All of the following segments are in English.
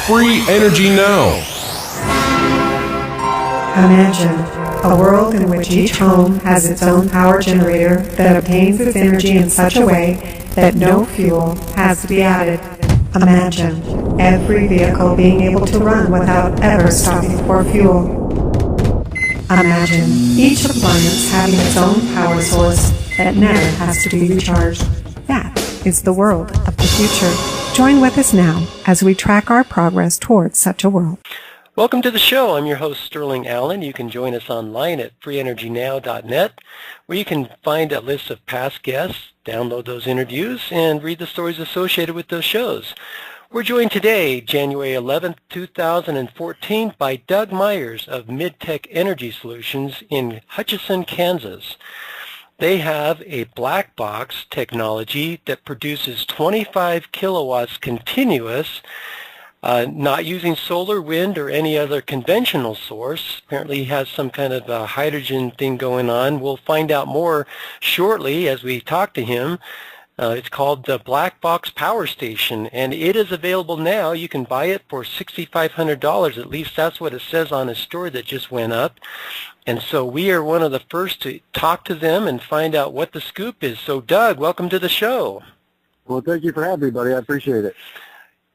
Free energy now. Imagine a world in which each home has its own power generator that obtains its energy in such a way that no fuel has to be added. Imagine every vehicle being able to run without ever stopping for fuel. Imagine each appliance having its own power source that never has to be recharged. That is the world of the future. Join with us now as we track our progress towards such a world. Welcome to the show. I'm your host, Sterling Allen. You can join us online at freeenergynow.net, where you can find a list of past guests, download those interviews, and read the stories associated with those shows. We're joined today, January 11th, 2014, by Doug Myers of MidTech Energy Solutions in Hutchinson, Kansas. They have a black box technology that produces 25 kilowatts continuous, not using solar, wind, or any other conventional source. Apparently he has some kind of a hydrogen thing going on. We'll find out more shortly as we talk to him. It's called the Black Box Power Station, and it is available now. You can buy it for $6,500. At least that's what it says on a story that just went up. And so we are one of the first to talk to them and find out what the scoop is. So Doug, welcome to the show. Well, thank you for having me, buddy. I appreciate it.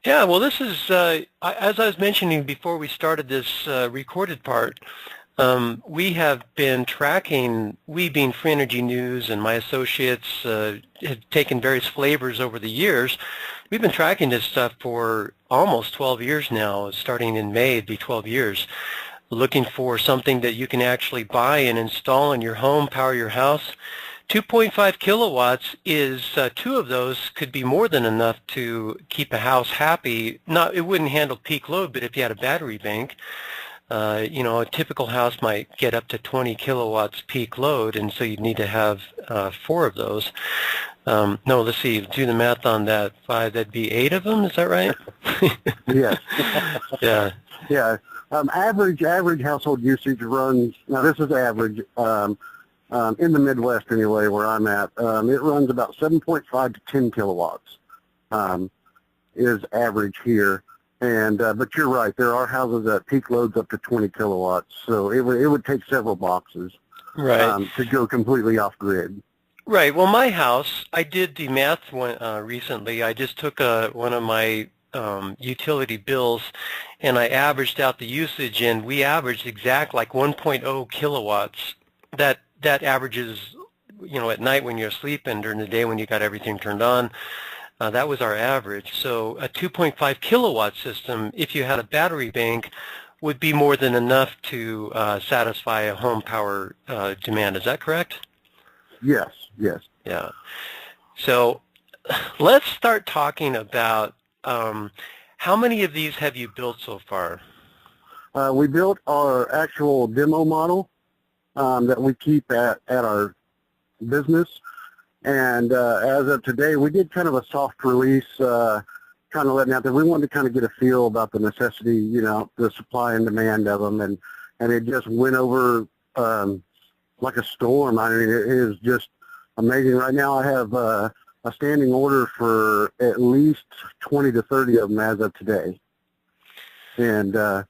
Yeah, well, this is, as I was mentioning before we started this recorded part, we have been tracking, we being Free Energy News and my associates have taken various flavors over the years. We've been tracking this stuff for almost 12 years now. Starting in May, it'd be 12 years, looking for something that you can actually buy and install in your home, power your house. 2.5 kilowatts is, two of those could be more than enough to keep a house happy. It wouldn't handle peak load, but if you had a battery bank, a typical house might get up to 20 kilowatts peak load, and so you'd need to have 4 of those. No, let's see, do the math on that. 5, that'd be 8 of them, is that right? Yes. Yeah. Yeah. Average household usage runs, now this is average, in the Midwest anyway, where I'm at, it runs about 7.5 to 10 kilowatts is average here. And but you're right, there are houses that peak loads up to 20 kilowatts, so it would take several boxes to go completely off grid. Right. Well, my house, I did the math recently. I just took one of my utility bills, and I averaged out the usage, and we averaged exact like 1.0 kilowatts. That averages, at night when you're asleep and during the day when you got everything turned on. That was our average. So a 2.5 kilowatt system, if you had a battery bank, would be more than enough to satisfy a home power demand. Is that correct? Yes, yes. Yeah. So let's start talking about how many of these have you built so far? We built our actual demo model that we keep at our business. And as of today, we did kind of a soft release, kind of letting out there. We wanted to kind of get a feel about the necessity, the supply and demand of them. And it just went over like a storm. I mean, it is just amazing. Right now I have a standing order for at least 20 to 30 of them as of today. But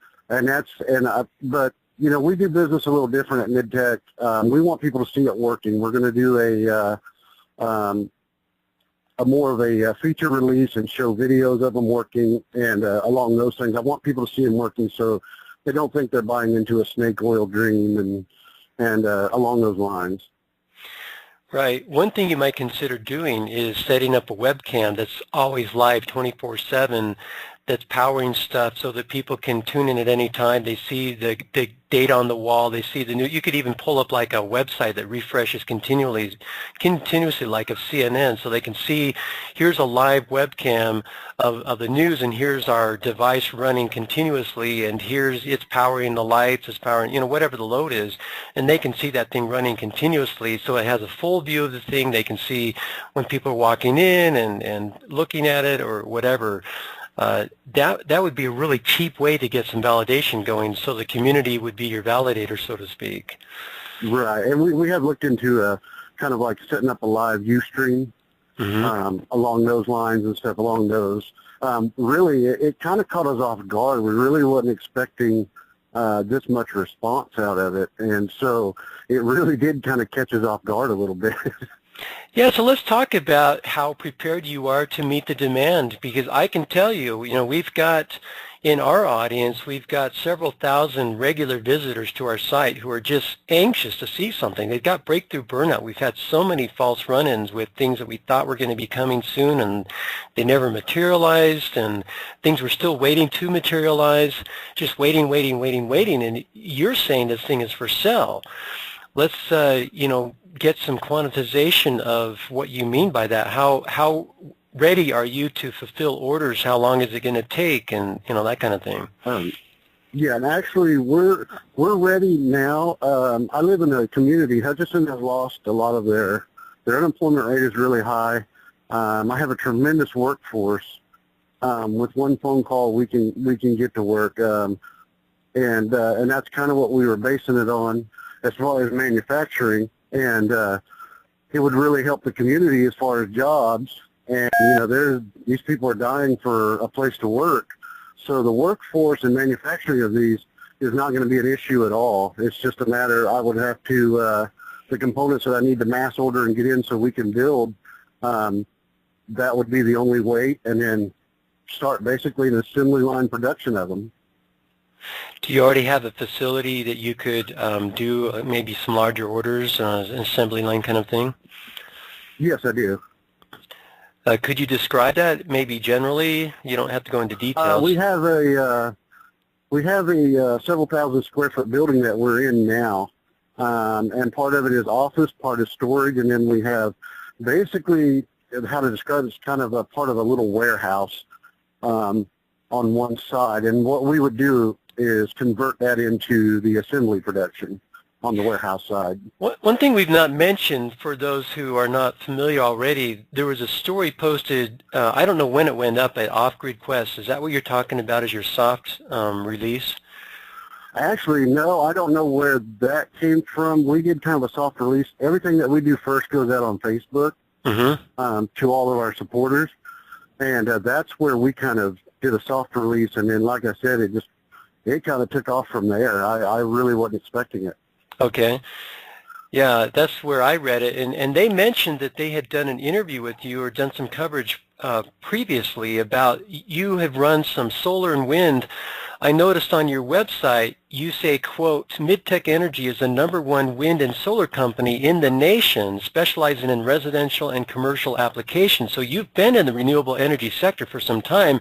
we do business a little different at MidTech. We want people to see it working. We're going to do a more of a feature release and show videos of them working and along those things. I want people to see them working so they don't think they're buying into a snake oil dream and along those lines. Right. One thing you might consider doing is setting up a webcam that's always live 24/7, that's powering stuff so that people can tune in at any time. They see the data on the wall. They see the new. You could even pull up like a website that refreshes continuously like of CNN, so they can see here's a live webcam of the news, and here's our device running continuously, and it's powering the lights, it's powering whatever the load is, and they can see that thing running continuously. So it has a full view of the thing. They can see when people are walking in and looking at it or whatever. That would be a really cheap way to get some validation going, so the community would be your validator, so to speak. Right, and we have looked into kind of like setting up a live Ustream along those lines and stuff along those. Really, it kind of caught us off guard. We really wasn't expecting this much response out of it, and so it really did kind of catch us off guard a little bit. Yeah, so let's talk about how prepared you are to meet the demand, because I can tell you, we've got in our audience, we've got several thousand regular visitors to our site who are just anxious to see something. They've got breakthrough burnout. We've had so many false run-ins with things that we thought were going to be coming soon, and they never materialized, and things were still waiting to materialize, just waiting, and you're saying this thing is for sale. Let's, get some quantization of what you mean by that. How ready are you to fulfill orders? How long is it going to take, and that kind of thing? Yeah, and actually we're ready now. I live in a community. Hutchinson has lost a lot of their unemployment rate is really high. I have a tremendous workforce. With one phone call, we can get to work, and that's kind of what we were basing it on as far as manufacturing. And it would really help the community as far as jobs. And, these people are dying for a place to work. So the workforce and manufacturing of these is not going to be an issue at all. It's just a matter, I would have to, the components that I need to mass order and get in so we can build, that would be the only wait, and then start basically an assembly line production of them. Do you already have a facility that you could do maybe some larger orders, an assembly line kind of thing? Yes, I do. Could you describe that maybe generally? You don't have to go into details. We have a several thousand square foot building that we're in now, and part of it is office, part is storage, and then we have basically, how to describe it, it's kind of a part of a little warehouse on one side. And what we would do is convert that into the assembly production on the warehouse side. One thing we've not mentioned for those who are not familiar already, there was a story posted, I don't know when it went up, at Off Grid Quest. Is that what you're talking about as your soft release? Actually, no, I don't know where that came from. We did kind of a soft release. Everything that we do first goes out on Facebook to all of our supporters, and that's where we kind of did a soft release, and then, like I said, it kind of took off from there. I really wasn't expecting it. Okay. Yeah, that's where I read it. And they mentioned that they had done an interview with you or done some coverage previously about you have run some solar and wind. I noticed on your website you say, quote, MidTech Energy is the #1 wind and solar company in the nation, specializing in residential and commercial applications. So you've been in the renewable energy sector for some time,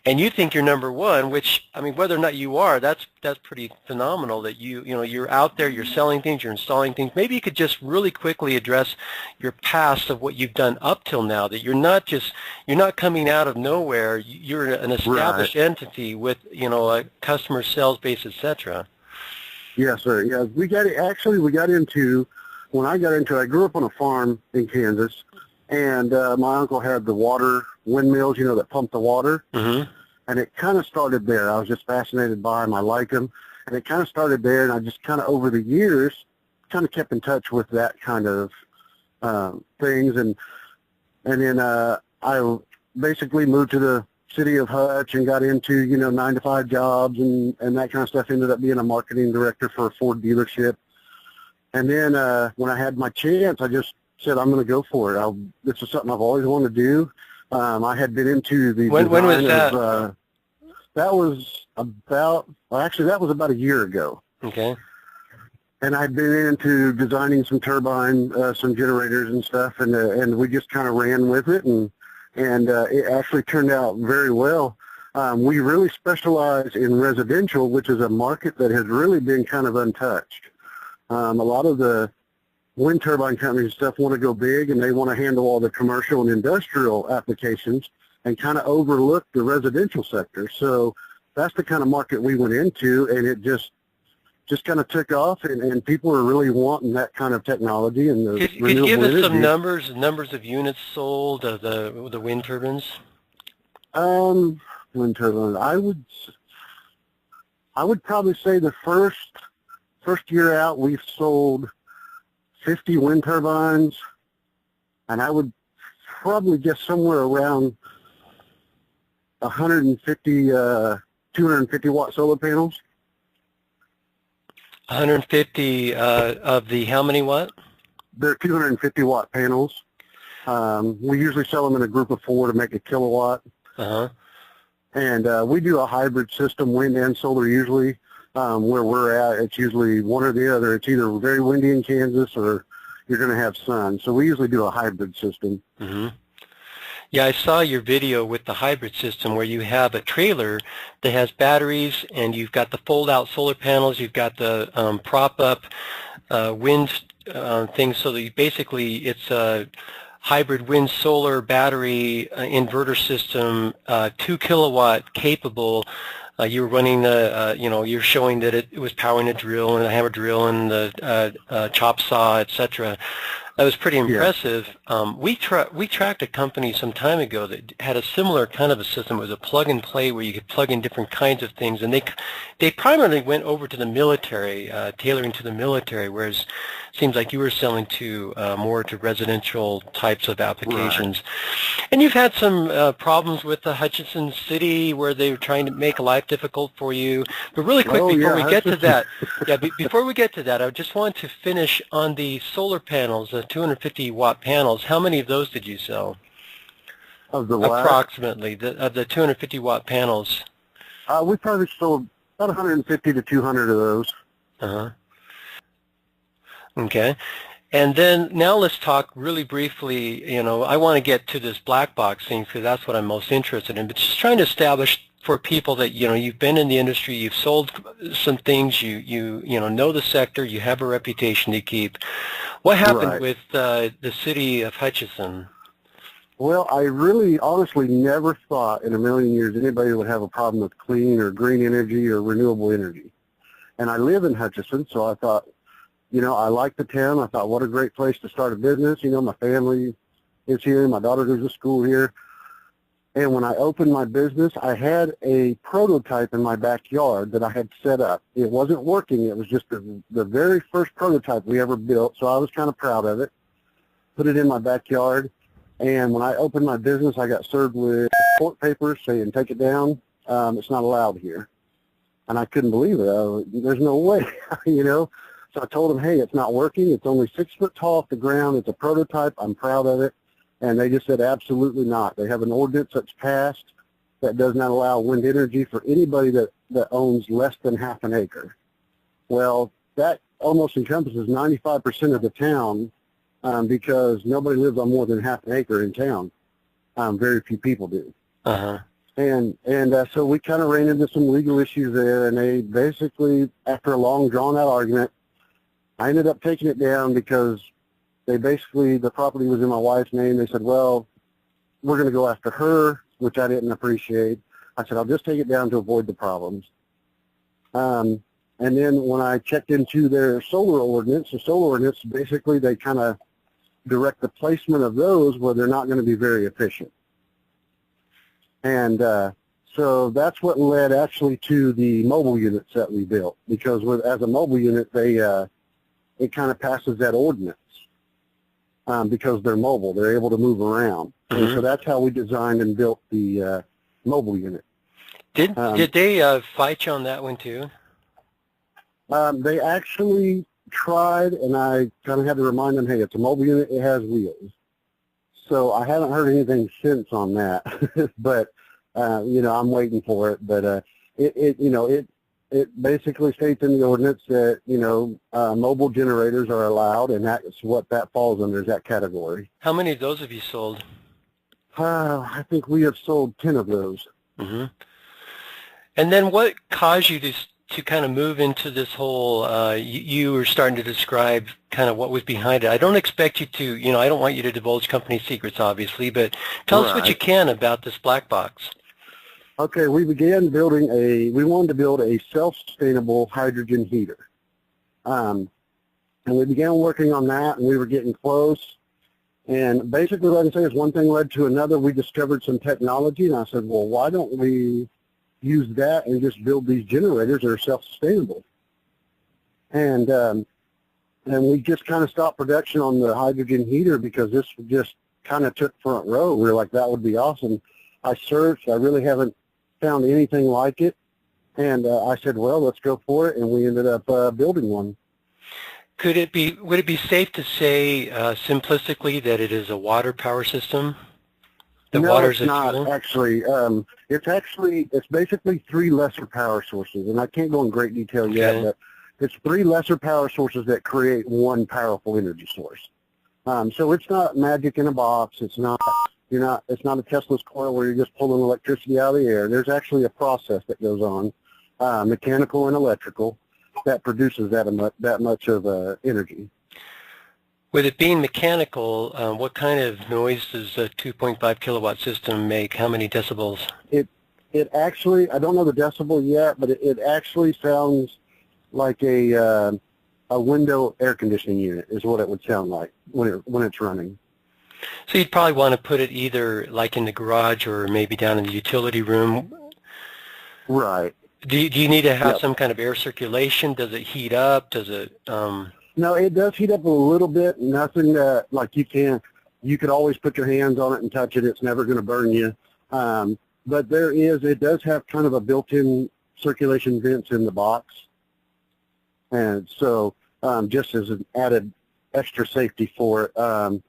and you think you're #1, which, I mean, whether or not you are, that's pretty phenomenal that you're out there, you're selling things, you're installing things. Maybe you could just really quickly address your past of what you've done up till now, that you're not coming out of nowhere. You're an established entity with, a customer sales base, etc. Yes, sir. Yeah, we got into, when I got into it, I grew up on a farm in Kansas, and my uncle had the water windmills, that pump the water. And it kind of started there. I was just fascinated by them. I like them. And it kind of started there, and I just kind of, over the years, kind of kept in touch with that kind of things. And then I basically moved to the city of Hutch and got into, 9-to-5 jobs and that kind of stuff. Ended up being a marketing director for a Ford dealership. And then when I had my chance, I just said, I'm going to go for it. This is something I've always wanted to do. I had been into the when was that? That was about a year ago. Okay. And I'd been into designing some turbine, some generators and stuff, and we just kind of ran with it, and it actually turned out very well. We really specialize in residential, which is a market that has really been kind of untouched. A lot of the wind turbine companies and stuff want to go big, and they want to handle all the commercial and industrial applications and kind of overlook the residential sector. So that's the kind of market we went into, and it just kind of took off, and people are really wanting that kind of technology and the renewable energy. Could you give us some numbers of units sold of the wind turbines? Wind turbines. I would probably say the first year out we've sold 50 wind turbines, and I would probably just somewhere around 150, 250 watt solar panels. 150 of the how many watt? They're 250 watt panels. We usually sell them in a group of 4 to make a kilowatt. Uh-huh. And we do a hybrid system, wind and solar usually. Where we're at, it's usually one or the other. It's either very windy in Kansas or you're going to have sun. So we usually do a hybrid system. Mm-hmm. Yeah, I saw your video with the hybrid system where you have a trailer that has batteries and you've got the fold-out solar panels, you've got the prop-up wind things, so that basically it's a hybrid wind solar battery inverter system, 2 kilowatt capable. You were running the, you're showing that it was powering a drill and a hammer drill and the chop saw, etc. That was pretty impressive. Yeah. We tracked a company some time ago that had a similar kind of a system. It was a plug and play where you could plug in different kinds of things, and they primarily went over to the military, tailoring to the military, whereas it seems like you were selling to more to residential types of applications. Right. And you've had some problems with the Hutchinson City where they were trying to make life difficult for you. But really quick, before we get to that, before we get to that, I just want to finish on the solar panels, the 250 watt panels. How many of those did you sell? Of the what? Approximately, of the 250 watt panels. We probably sold about 150 to 200 of those. Uh-huh. Okay. And then now let's talk really briefly, I want to get to this black box thing because that's what I'm most interested in, but just trying to establish for people that, you've been in the industry, you've sold some things, you know the sector, you have a reputation to keep. What happened with the city of Hutchinson? Well, I really honestly never thought in a million years anybody would have a problem with clean or green energy or renewable energy. And I live in Hutchinson, so I thought, I like the town. I thought, what a great place to start a business. My family is here. My daughter goes to school here. And when I opened my business, I had a prototype in my backyard that I had set up. It wasn't working. It was just the very first prototype we ever built, so I was kind of proud of it. Put it in my backyard. And when I opened my business, I got served with court papers saying, take it down. It's not allowed here. And I couldn't believe it. There's no way, So I told them, hey, it's not working. It's only 6 foot tall off the ground. It's a prototype. I'm proud of it. And they just said, absolutely not. They have an ordinance that's passed that does not allow wind energy for anybody that owns less than half an acre. Well, that almost encompasses 95% of the town because nobody lives on more than half an acre in town. Very few people do. Uh-huh. And so we kind of ran into some legal issues there, and they basically, after a long, drawn-out argument, I ended up taking it down because the property was in my wife's name. They said, well, we're going to go after her, which I didn't appreciate. I said, I'll just take it down to avoid the problems. And then when I checked into their solar ordinance, basically they kind of direct the placement of those where they're not going to be very efficient. And so that's what led actually to the mobile units that we built, because as a mobile unit, it kind of passes that ordinance. Because they're mobile, they're able to move around. Mm-hmm. And so that's how we designed and built the mobile unit. Did they fight you on that one too? They actually tried, and I kind of had to remind them, hey, it's a mobile unit, it has wheels. So I haven't heard anything since on that, but I'm waiting for it. But it basically states in the ordinance that, mobile generators are allowed, and that's what that falls under, is that category. How many of those have you sold? I think we have sold 10 of those. Mm-hmm. And then what caused you to kind of move into this whole, you were starting to describe kind of what was behind it. I don't expect you to, I don't want you to divulge company secrets, obviously, but tell us what you can about this black box. Okay, we began we wanted to build a self-sustainable hydrogen heater. And we began working on that, and we were getting close. And basically what I can say is one thing led to another. We discovered some technology, and I said, well, why don't we use that and just build these generators that are self-sustainable? And we just kind of stopped production on the hydrogen heater because this just kind of took front row. We were like, that would be awesome. I searched. I really haven't found anything like it. And I said, well, let's go for it. And we ended up building one. Would it be safe to say simplistically that it is a water power system? No, it's not actually. It's basically 3 lesser power sources, and I can't go in great detail yet, but it's 3 lesser power sources that create one powerful energy source. So it's not magic in a box. It's not a Tesla's coil where you're just pulling electricity out of the air. There's actually a process that goes on, mechanical and electrical, that produces that much of energy. With it being mechanical, what kind of noise does a 2.5 kilowatt system make? How many decibels? It actually, I don't know the decibel yet, but it actually sounds like a window air conditioning unit is what it would sound like when it's running. So you'd probably want to put it either like in the garage or maybe down in the utility room. Right. Do you need to have some kind of air circulation? Does it heat up? Does it? No, it does heat up a little bit. Nothing that like you could always put your hands on it and touch it. It's never going to burn you. But it does have kind of a built-in circulation vents in the box. And so just as an added extra safety for it,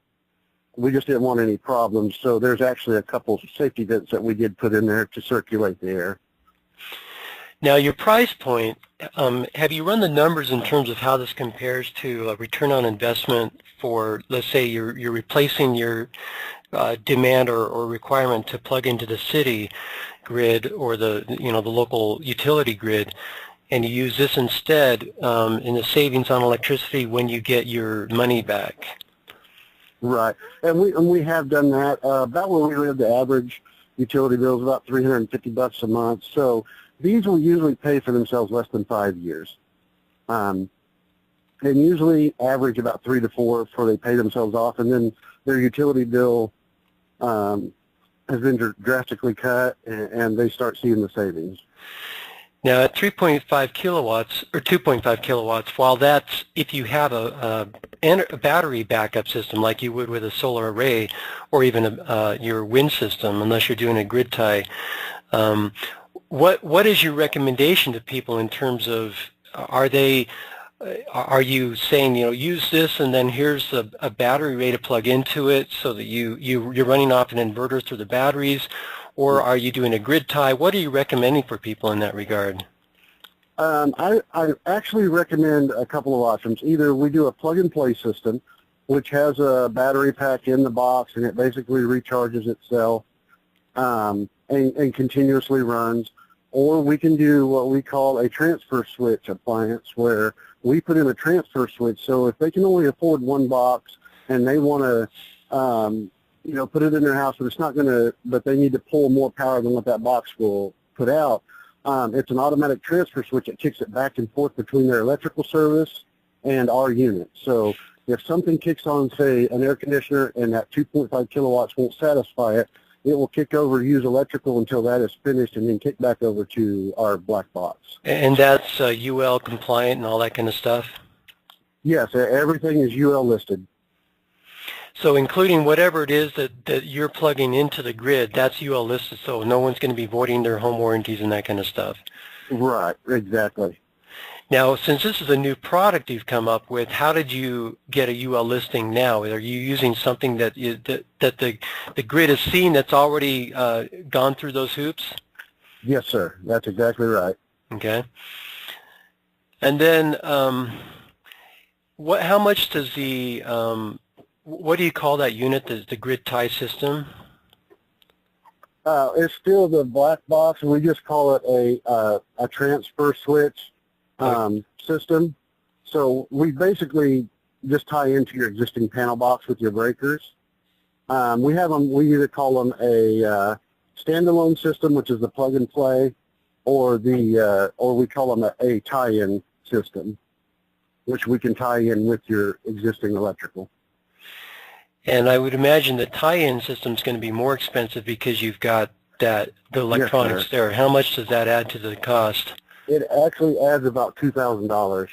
we just didn't want any problems. So there's actually a couple of safety vents that we did put in there to circulate the air. Now, your price point, have you run the numbers in terms of how this compares to a return on investment for, let's say, you're replacing your demand or requirement to plug into the city grid or the local utility grid, and you use this instead in the savings on electricity when you get your money back? Right, and we have done that. About where we live, the average utility bill is about $350 a month. So these will usually pay for themselves less than 5 years, and usually average about 3 to 4 before they pay themselves off, and then their utility bill has been drastically cut, and they start seeing the savings. Now, at 3.5 kilowatts or 2.5 kilowatts, while that's if you have a battery backup system like you would with a solar array or even your wind system, unless you're doing a grid tie, what is your recommendation to people in terms of are you saying, use this and then here's a battery array to plug into it so that you're running off an inverter through the batteries, or are you doing a grid tie? What are you recommending for people in that regard? I actually recommend a couple of options. Either we do a plug-and-play system, which has a battery pack in the box and it basically recharges itself and continuously runs, or we can do what we call a transfer switch appliance where we put in a transfer switch. So if they can only afford one box and they want to put it in their house, but it's not going to, but they need to pull more power than what that box will put out. It's an automatic transfer switch that kicks it back and forth between their electrical service and our unit. So if something kicks on, say, an air conditioner and that 2.5 kilowatts won't satisfy it, it will kick over, use electrical until that is finished, and then kick back over to our black box. And that's UL compliant and all that kind of stuff? Yes, everything is UL listed. So including whatever it is that you're plugging into the grid, that's UL listed, so no one's going to be voiding their home warranties and that kind of stuff. Right, exactly. Now, since this is a new product you've come up with, how did you get a UL listing now? Are you using something that the grid has seen that's already gone through those hoops? Yes, sir. That's exactly right. Okay. And then how much does the what do you call that unit, the grid tie system? It's still the black box, and we just call it a transfer switch system. So we basically just tie into your existing panel box with your breakers. We either call them a standalone system, which is the plug and play, or we call them a tie-in system, which we can tie in with your existing electrical. And I would imagine the tie-in system is going to be more expensive because you've got the electronics there. How much does that add to the cost? It actually adds about $2,000,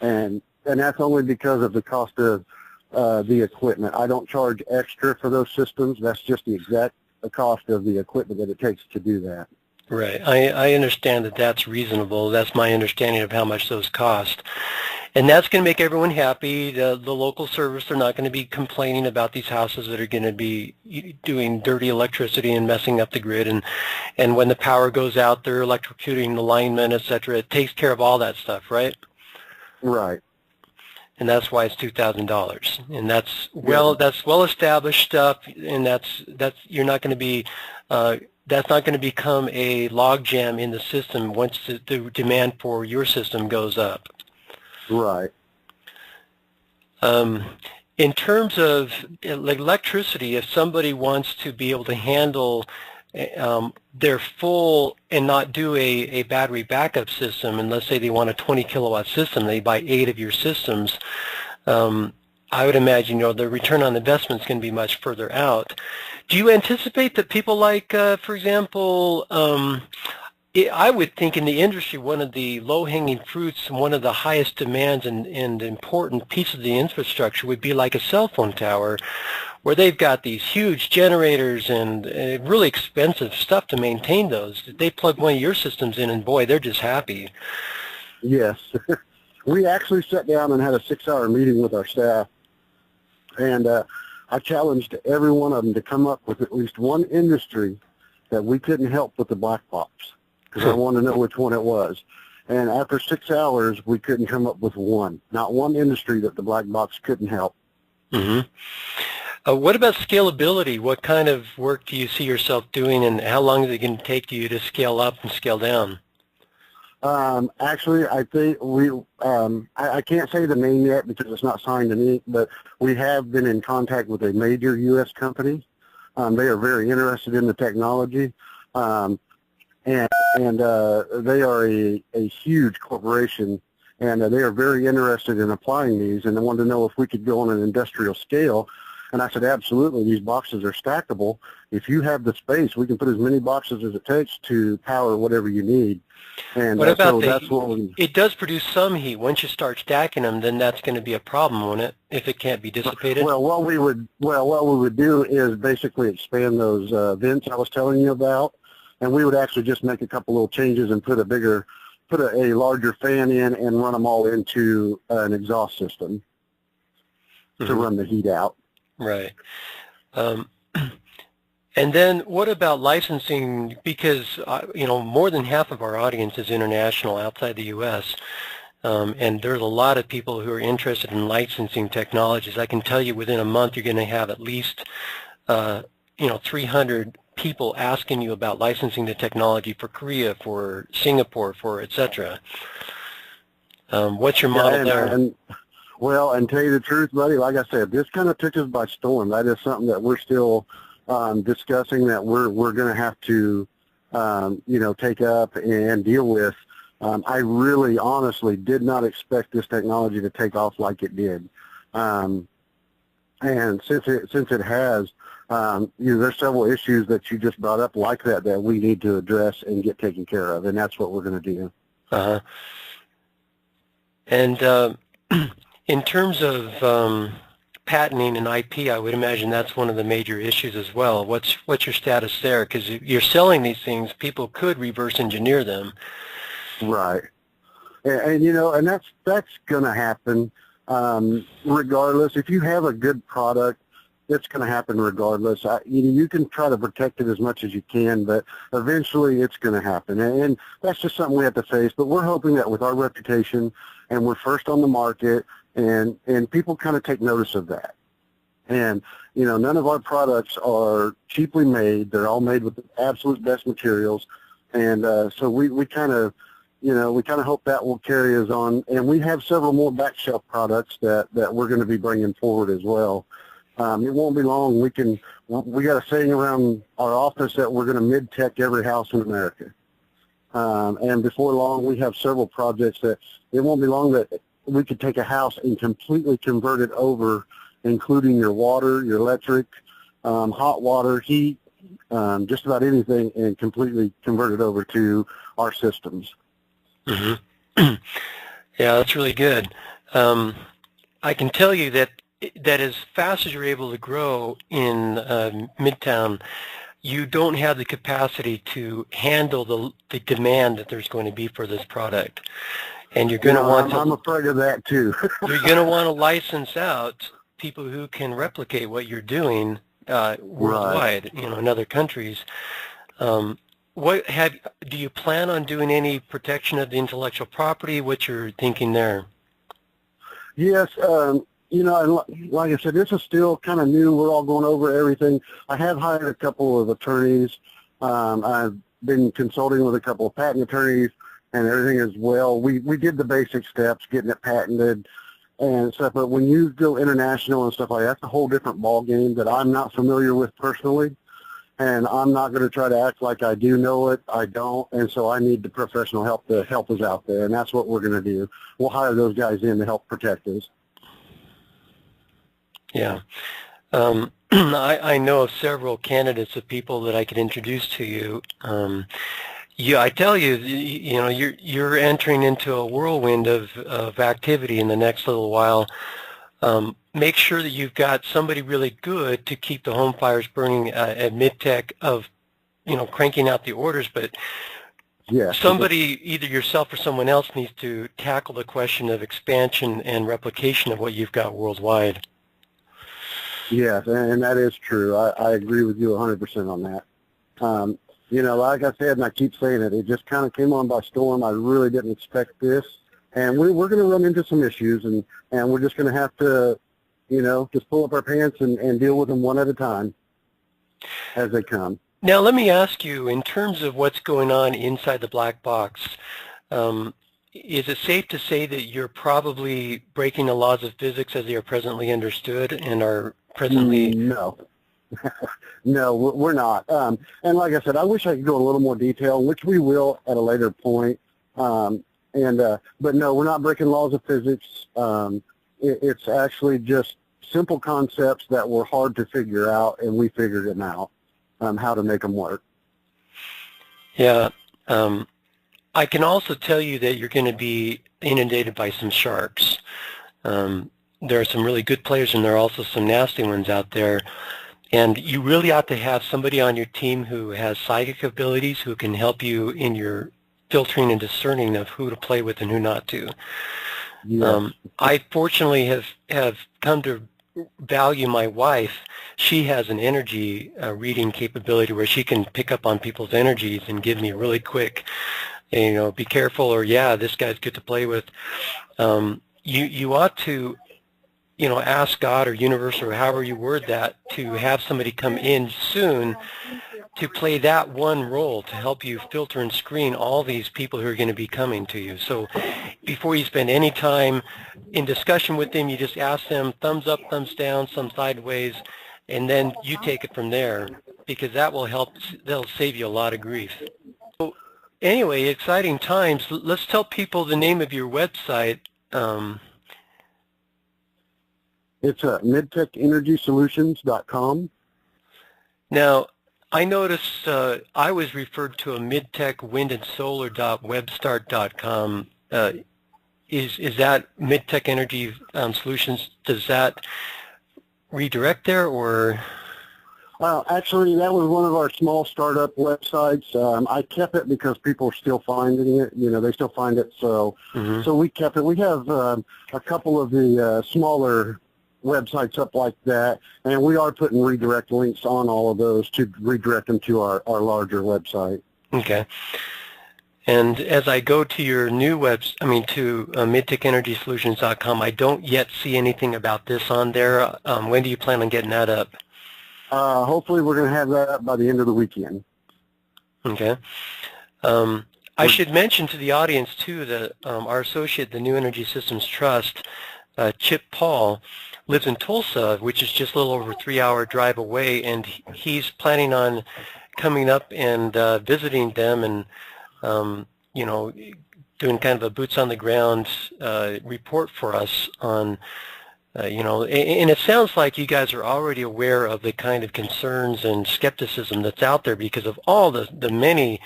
and that's only because of the cost of the equipment. I don't charge extra for those systems. That's just the exact cost of the equipment that it takes to do that. Right. I understand that that's reasonable. That's my understanding of how much those cost. And that's going to make everyone happy. The local service, they're not going to be complaining about these houses that are going to be doing dirty electricity and messing up the grid. And when the power goes out, they're electrocuting the linemen, et cetera. It takes care of all that stuff, right? Right. And that's why it's $2,000. And that's well established stuff. And that's you're not going to be that's not going to become a logjam in the system once the demand for your system goes up. Right. In terms of electricity, if somebody wants to be able to handle their full and not do a battery backup system, and let's say they want a 20 kilowatt system, they buy 8 of your systems, I would imagine the return on investment is going to be much further out. Do you anticipate that people like, for example, I would think in the industry, one of the low-hanging fruits and one of the highest demands and important piece of the infrastructure would be like a cell phone tower, where they've got these huge generators and really expensive stuff to maintain those. They plug one of your systems in, and boy, they're just happy. Yes. We actually sat down and had a 6-hour meeting with our staff, and I challenged every one of them to come up with at least one industry that we couldn't help with the black box, because I wanted to know which one it was. And after 6 hours, we couldn't come up with one. Not one industry that the black box couldn't help. Mm-hmm. What about scalability? What kind of work do you see yourself doing, and how long is it going to take you to scale up and scale down? Actually, I think I can't say the name yet because it's not signed in ink, but we have been in contact with a major U.S. company. They are very interested in the technology, and they are a huge corporation, and they are very interested in applying these, and they wanted to know if we could go on an industrial scale. And I said, absolutely, these boxes are stackable. If you have the space, we can put as many boxes as it takes to power whatever you need. And what about that's what it does produce some heat. Once you start stacking them, then that's going to be a problem, won't it, if it can't be dissipated? Well, what we would do is basically expand those vents I was telling you about, and we would actually just make a couple little changes and put a larger fan in and run them all into an exhaust system to run the heat out. Right. And then what about licensing? Because, more than half of our audience is international outside the U.S., and there's a lot of people who are interested in licensing technologies. I can tell you within a month you're going to have at least, 300 people asking you about licensing the technology for Korea, for Singapore, for et cetera. What's your model there? Well, and tell you the truth, buddy, like I said, this kind of took us by storm. That is something that we're still discussing, that we're going to have to, take up and deal with. I really, honestly did not expect this technology to take off like it did. And since it has, there's several issues that you just brought up like that we need to address and get taken care of, and that's what we're going to do. Uh-huh. And in terms of patenting and IP, I would imagine that's one of the major issues as well. What's your status there? Because if you're selling these things, people could reverse engineer them. Right. And that's going to happen regardless. If you have a good product, it's going to happen regardless. You can try to protect it as much as you can, but eventually it's going to happen. And that's just something we have to face. But we're hoping that with our reputation, and we're first on the market, and people kind of take notice of that. And, none of our products are cheaply made. They're all made with the absolute best materials. And so we kind of, hope that will carry us on. And we have several more back shelf products that we're going to be bringing forward as well. It won't be long. We got a saying around our office that we're going to MidTech every house in America. And before long, we have several projects that it won't be long that we could take a house and completely convert it over, including your water, your electric, hot water, heat, just about anything, and completely convert it over to our systems. Mm-hmm. Yeah, that's really good. I can tell you that that as fast as you're able to grow in Midtown, you don't have the capacity to handle the demand that there's going to be for this product. And you're going to want to... I'm afraid of that too. You're going to want to license out people who can replicate what you're doing worldwide, Right. in other countries. Do you plan on doing any protection of the intellectual property? What you're thinking there? Yes, and like I said, this is still kind of new. We're all going over everything. I have hired a couple of attorneys. I've been consulting with a couple of patent attorneys and everything as well. We did the basic steps, getting it patented and stuff, but when you go international and stuff like that, that's a whole different ball game that I'm not familiar with personally, and I'm not going to try to act like I do know it. I don't, and so I need the professional help to help us out there, and that's what we're going to do. We'll hire those guys in to help protect us. Yeah. I know of several candidates of people that I could introduce to you. I tell you, you're entering into a whirlwind of activity in the next little while. Make sure that you've got somebody really good to keep the home fires burning at MidTech of, cranking out the orders, but yeah, somebody, either yourself or someone else, needs to tackle the question of expansion and replication of what you've got worldwide. Yes, and that is true. I agree with you 100% on that. Like I said, and I keep saying it, it just kind of came on by storm. I really didn't expect this. And we're going to run into some issues, and we're just going to have to, just pull up our pants and deal with them one at a time as they come. Now, let me ask you, in terms of what's going on inside the black box, is it safe to say that you're probably breaking the laws of physics as they are presently understood and are presently... No. No, we're not. And like I said, I wish I could go a little more detail, which we will at a later point. But no, we're not breaking laws of physics. It's actually just simple concepts that were hard to figure out, and we figured them out, how to make them work. Yeah. I can also tell you that you're going to be inundated by some sharks. There are some really good players, and there are also some nasty ones out there. And you really ought to have somebody on your team who has psychic abilities, who can help you in your filtering and discerning of who to play with and who not to. Yes. I fortunately have come to value my wife. She has an energy reading capability where she can pick up on people's energies and give me really quick, be careful, or yeah, this guy's good to play with. You ought to, ask God or universe or however you word that, to have somebody come in soon to play that one role to help you filter and screen all these people who are going to be coming to you. So before you spend any time in discussion with them, you just ask them thumbs up, thumbs down, some sideways, and then you take it from there, because that will help. That'll save you a lot of grief. So anyway, exciting times. Let's tell people the name of your website. It's midtechenergysolutions.com. Now, I noticed I was referred to a MidTech wind and solar.webstart.com. Is that MidTech Energy Solutions? Does that redirect there, or? Actually, that was one of our small startup websites. I kept it because people are still finding it. They still find it, so so we kept it. We have a couple of the smaller websites up like that, and we are putting redirect links on all of those to redirect them to our larger website. Okay. And as I go to your new to midtechenergysolutions.com, I don't yet see anything about this on there. When do you plan on getting that up? Hopefully we're going to have that up by the end of the weekend. Okay. I should mention to the audience, too, that our associate, the New Energy Systems Trust, Chip Paul, lives in Tulsa, which is just a little over a 3-hour drive away, and he's planning on coming up and visiting them and, doing kind of a boots-on-the-ground report for us on, and it sounds like you guys are already aware of the kind of concerns and skepticism that's out there because of all the many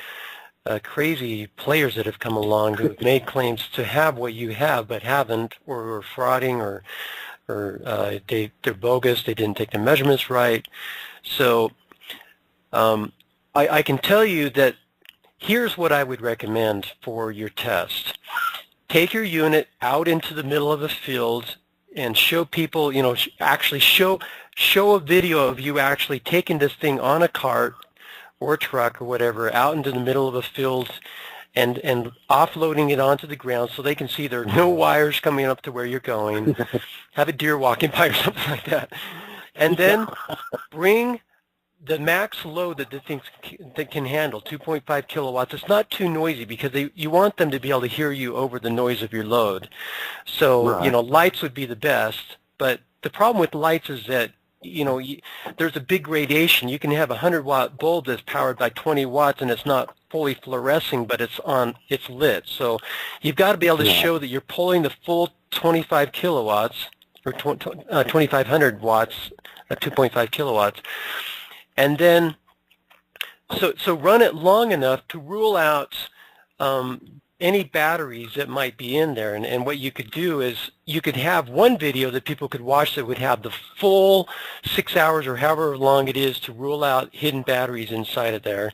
crazy players that have come along who have made claims to have what you have but haven't, or are frauding or or they're bogus, they didn't take the measurements right. So I can tell you that here's what I would recommend for your test. Take your unit out into the middle of a field and show people, actually show a video of you actually taking this thing on a cart or a truck or whatever out into the middle of a field and offloading it onto the ground so they can see there are no wires coming up to where you're going. Have a deer walking by or something like that. And then bring the max load that the thing can handle, 2.5 kilowatts. It's not too noisy because you want them to be able to hear you over the noise of your load. So, Right. Lights would be the best. But the problem with lights is that, there's a big gradation. You can have a 100-watt bulb that's powered by 20 watts and it's not fully fluorescing, but it's lit. So you've got to be able to show that you're pulling the full 25 kilowatts or 2,500 watts, 2.5 kilowatts. And then, so run it long enough to rule out any batteries that might be in there. And what you could do is you could have one video that people could watch that would have the full 6 hours or however long it is to rule out hidden batteries inside of there.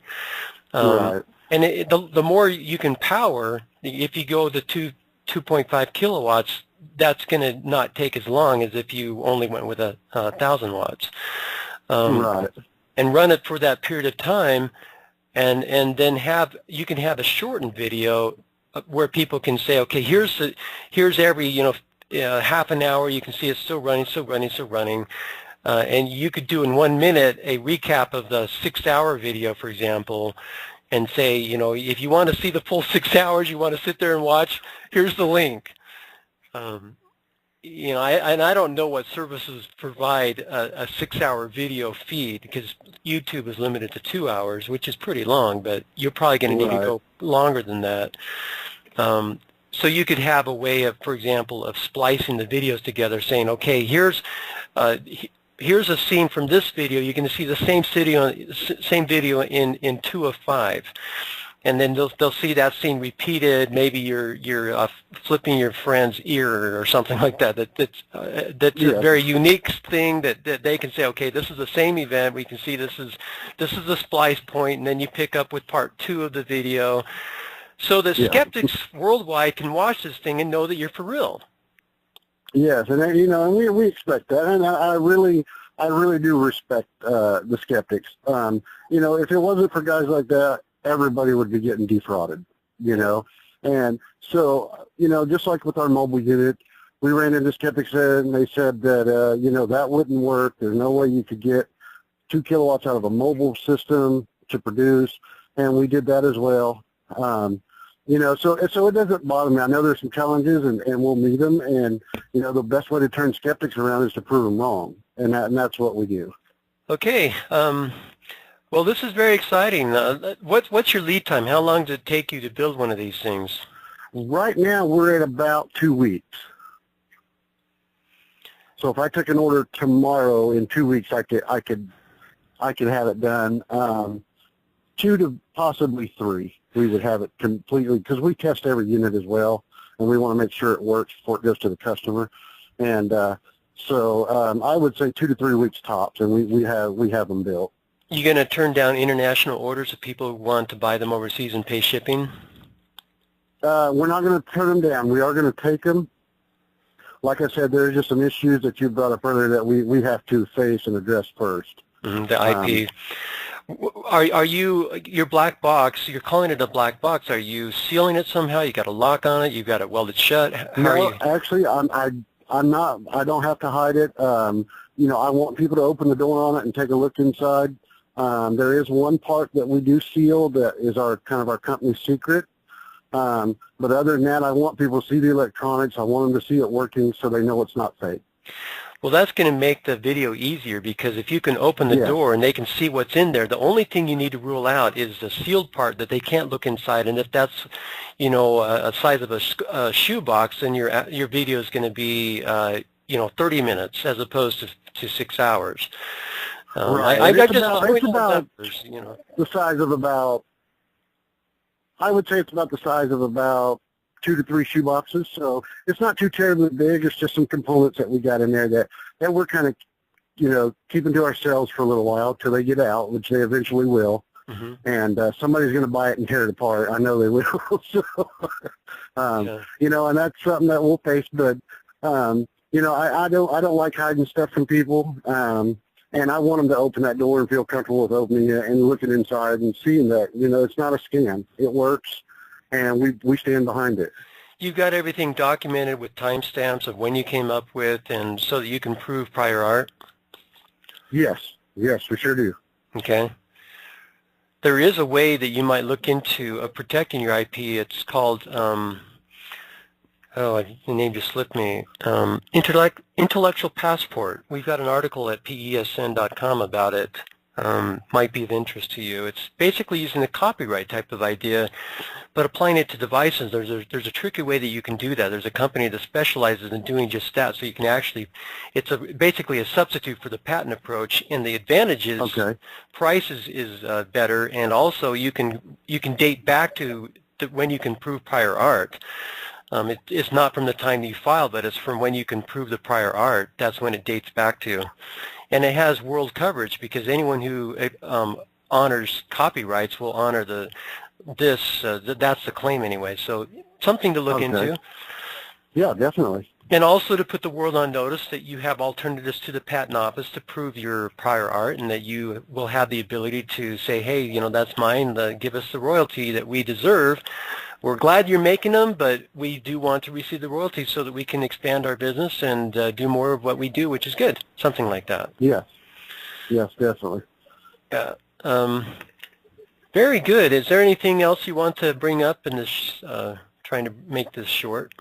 Right. And the more you can power, if you go the 2.5 kilowatts, that's going to not take as long as if you only went with 1,000 watts. Right. And run it for that period of time, and then you can have a shortened video where people can say, okay, here's every half an hour you can see it's still running, and you could do in 1 minute a recap of the 6-hour video, for example, and say, if you want to see the full 6 hours, you want to sit there and watch, here's the link. I don't know what services provide a 6-hour video feed because YouTube is limited to 2 hours, which is pretty long, but you're probably going to need to go longer than that. So you could have a way of, for example, of splicing the videos together, saying, okay, here's a scene from this video. You're going to see the same video in 2 of 5. And then they'll see that scene repeated. Maybe you're flipping your friend's ear or something like that. That's a very unique thing that they can say, okay, this is the same event. We can see this is the splice point, and then you pick up with part 2 of the video, so that skeptics worldwide can watch this thing and know that you're for real. Yes, and and we expect that, and I really do respect the skeptics. If it wasn't for guys like that, everybody would be getting defrauded, And so, just like with our mobile unit, we ran into skeptics and they said that, that wouldn't work. There's no way you could get 2 kilowatts out of a mobile system to produce, and we did that as well. So it doesn't bother me. I know there's some challenges, and we'll meet them, and, the best way to turn skeptics around is to prove them wrong, and that's what we do. Okay. Well, this is very exciting. What's your lead time? How long does it take you to build one of these things? Right now, we're at about 2 weeks. So if I took an order tomorrow, in 2 weeks, I could have it done. 2 to possibly 3, we would have it completely, because we test every unit as well, and we want to make sure it works before it goes to the customer. And so I would say 2 to 3 weeks tops, and we have them built. You going to turn down international orders if people want to buy them overseas and pay shipping? We're not going to turn them down. We are going to take them. Like I said, there's just some issues that you brought up earlier that we have to face and address first. The IP. Are you, your black box, you're calling it a black box, are you sealing it somehow? You got a lock on it? You got it welded shut? How are you? Actually, I'm not. I don't have to hide it. I want people to open the door on it and take a look inside. There is one part that we do seal that is our company's secret. But other than that, I want people to see the electronics. I want them to see it working so they know it's not fake. Well, that's going to make the video easier, because if you can open the door and they can see what's in there, the only thing you need to rule out is the sealed part that they can't look inside. And if that's, a size of a shoebox, then your video is going to be, 30 minutes as opposed to 6 hours. Right. It's about the size of about, I would say it's about the size of about 2 to 3 shoe boxes. So it's not too terribly big. It's just some components that we got in there that we're kind of, keeping to ourselves for a little while till they get out, which they eventually will. Mm-hmm. And somebody's going to buy it and tear it apart. I know they will. So, and that's something that we'll face. But I don't like hiding stuff from people. And I want them to open that door and feel comfortable with opening it and looking inside and seeing that, it's not a scam. It works, and we stand behind it. You've got everything documented with timestamps of when you came up with, and so that you can prove prior art? Yes, we sure do. Okay. There is a way that you might look into of protecting your IP. It's called, the name just slipped me, Intellectual Passport. We've got an article at pesn.com about it. Might be of interest to you. It's basically using the copyright type of idea, but applying it to devices. There's a tricky way that you can do that. There's a company that specializes in doing just that, so you can actually, it's basically a substitute for the patent approach, and the advantage is price is better, and also you can date back to when you can prove prior art. It's not from the time you file, but it's from when you can prove the prior art. That's when it dates back to. And it has world coverage, because anyone who honors copyrights will honor that's the claim anyway. So something to look into. Yeah, definitely. And also to put the world on notice that you have alternatives to the patent office to prove your prior art, and that you will have the ability to say, hey, that's mine, give us the royalty that we deserve. We're glad you're making them, but we do want to receive the royalties so that we can expand our business and do more of what we do, which is good. Something like that. Yes, definitely. Yeah. Very good. Is there anything else you want to bring up in this, trying to make this short?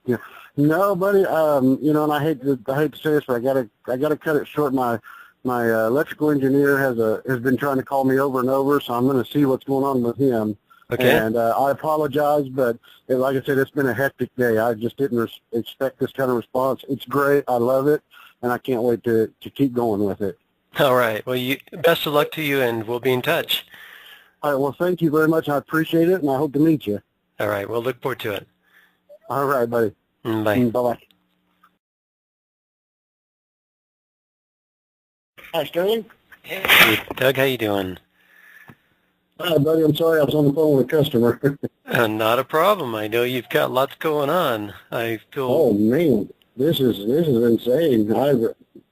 Yeah. No, buddy. And I hate to say this, but I gotta cut it short. My electrical engineer has been trying to call me over and over, so I'm going to see what's going on with him. Okay. And I apologize, but like I said, it's been a hectic day. I just didn't expect this kind of response. It's great. I love it, and I can't wait to keep going with it. All right. Well, best of luck to you, and we'll be in touch. All right. Well, thank you very much. I appreciate it, and I hope to meet you. All right. We'll look forward to it. All right, buddy. Bye. Bye-bye. Hi, Sterling. Hey, Doug. How you doing? Hi, buddy. I'm sorry I was on the phone with a customer. Not a problem. I know you've got lots going on. I feel. Oh man, this is insane.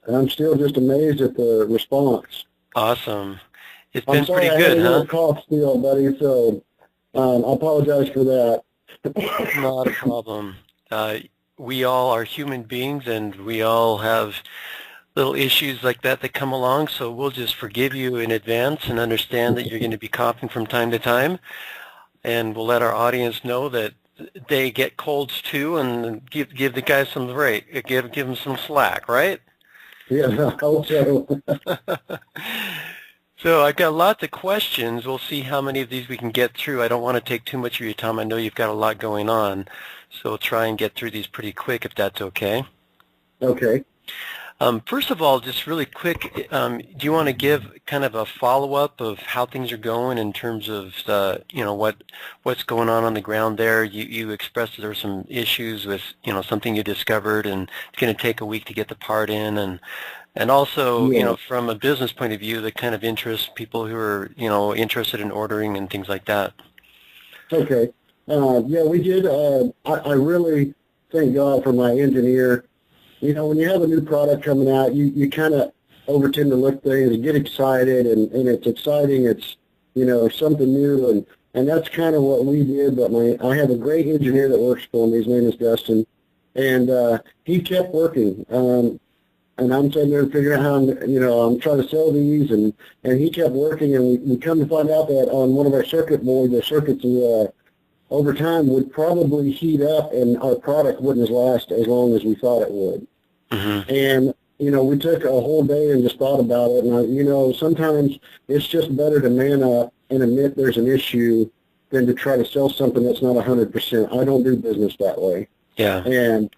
I'm still just amazed at the response. Awesome. It's been pretty good, huh? I had a little huh? cough still, buddy. So I apologize for that. Not a problem. We all are human beings, and we all have little issues like that come along, so we'll just forgive you in advance and understand that you're going to be coughing from time to time, and we'll let our audience know that they get colds too, and give the guys some break, give them some slack, right? Yeah, I hope so. So I've got lots of questions. We'll see how many of these we can get through. I don't want to take too much of your time. I know you've got a lot going on, so we'll try and get through these pretty quick if that's okay. Okay. First of all, just really quick, do you want to give kind of a follow-up of how things are going in terms of, what's going on the ground there? You expressed that there were some issues with, something you discovered, and it's going to take a week to get the part in, and also, yeah. From a business point of view, the kind of interest, people who are, interested in ordering and things like that. Okay. Yeah, we did. I really thank God for my engineer. When you have a new product coming out, you kind of tend to look things and get excited, and it's exciting. It's, something new, and that's kind of what we did. But I have a great engineer that works for me. His name is Dustin, and he kept working. And I'm sitting there figuring out how I'm trying to sell these, and he kept working, and we come to find out that on one of our circuit boards, the circuits over time would probably heat up, and our product wouldn't last as long as we thought it would. Mm-hmm. And, we took a whole day and just thought about it. And, sometimes it's just better to man up and admit there's an issue than to try to sell something that's not 100%. I don't do business that way. Yeah. And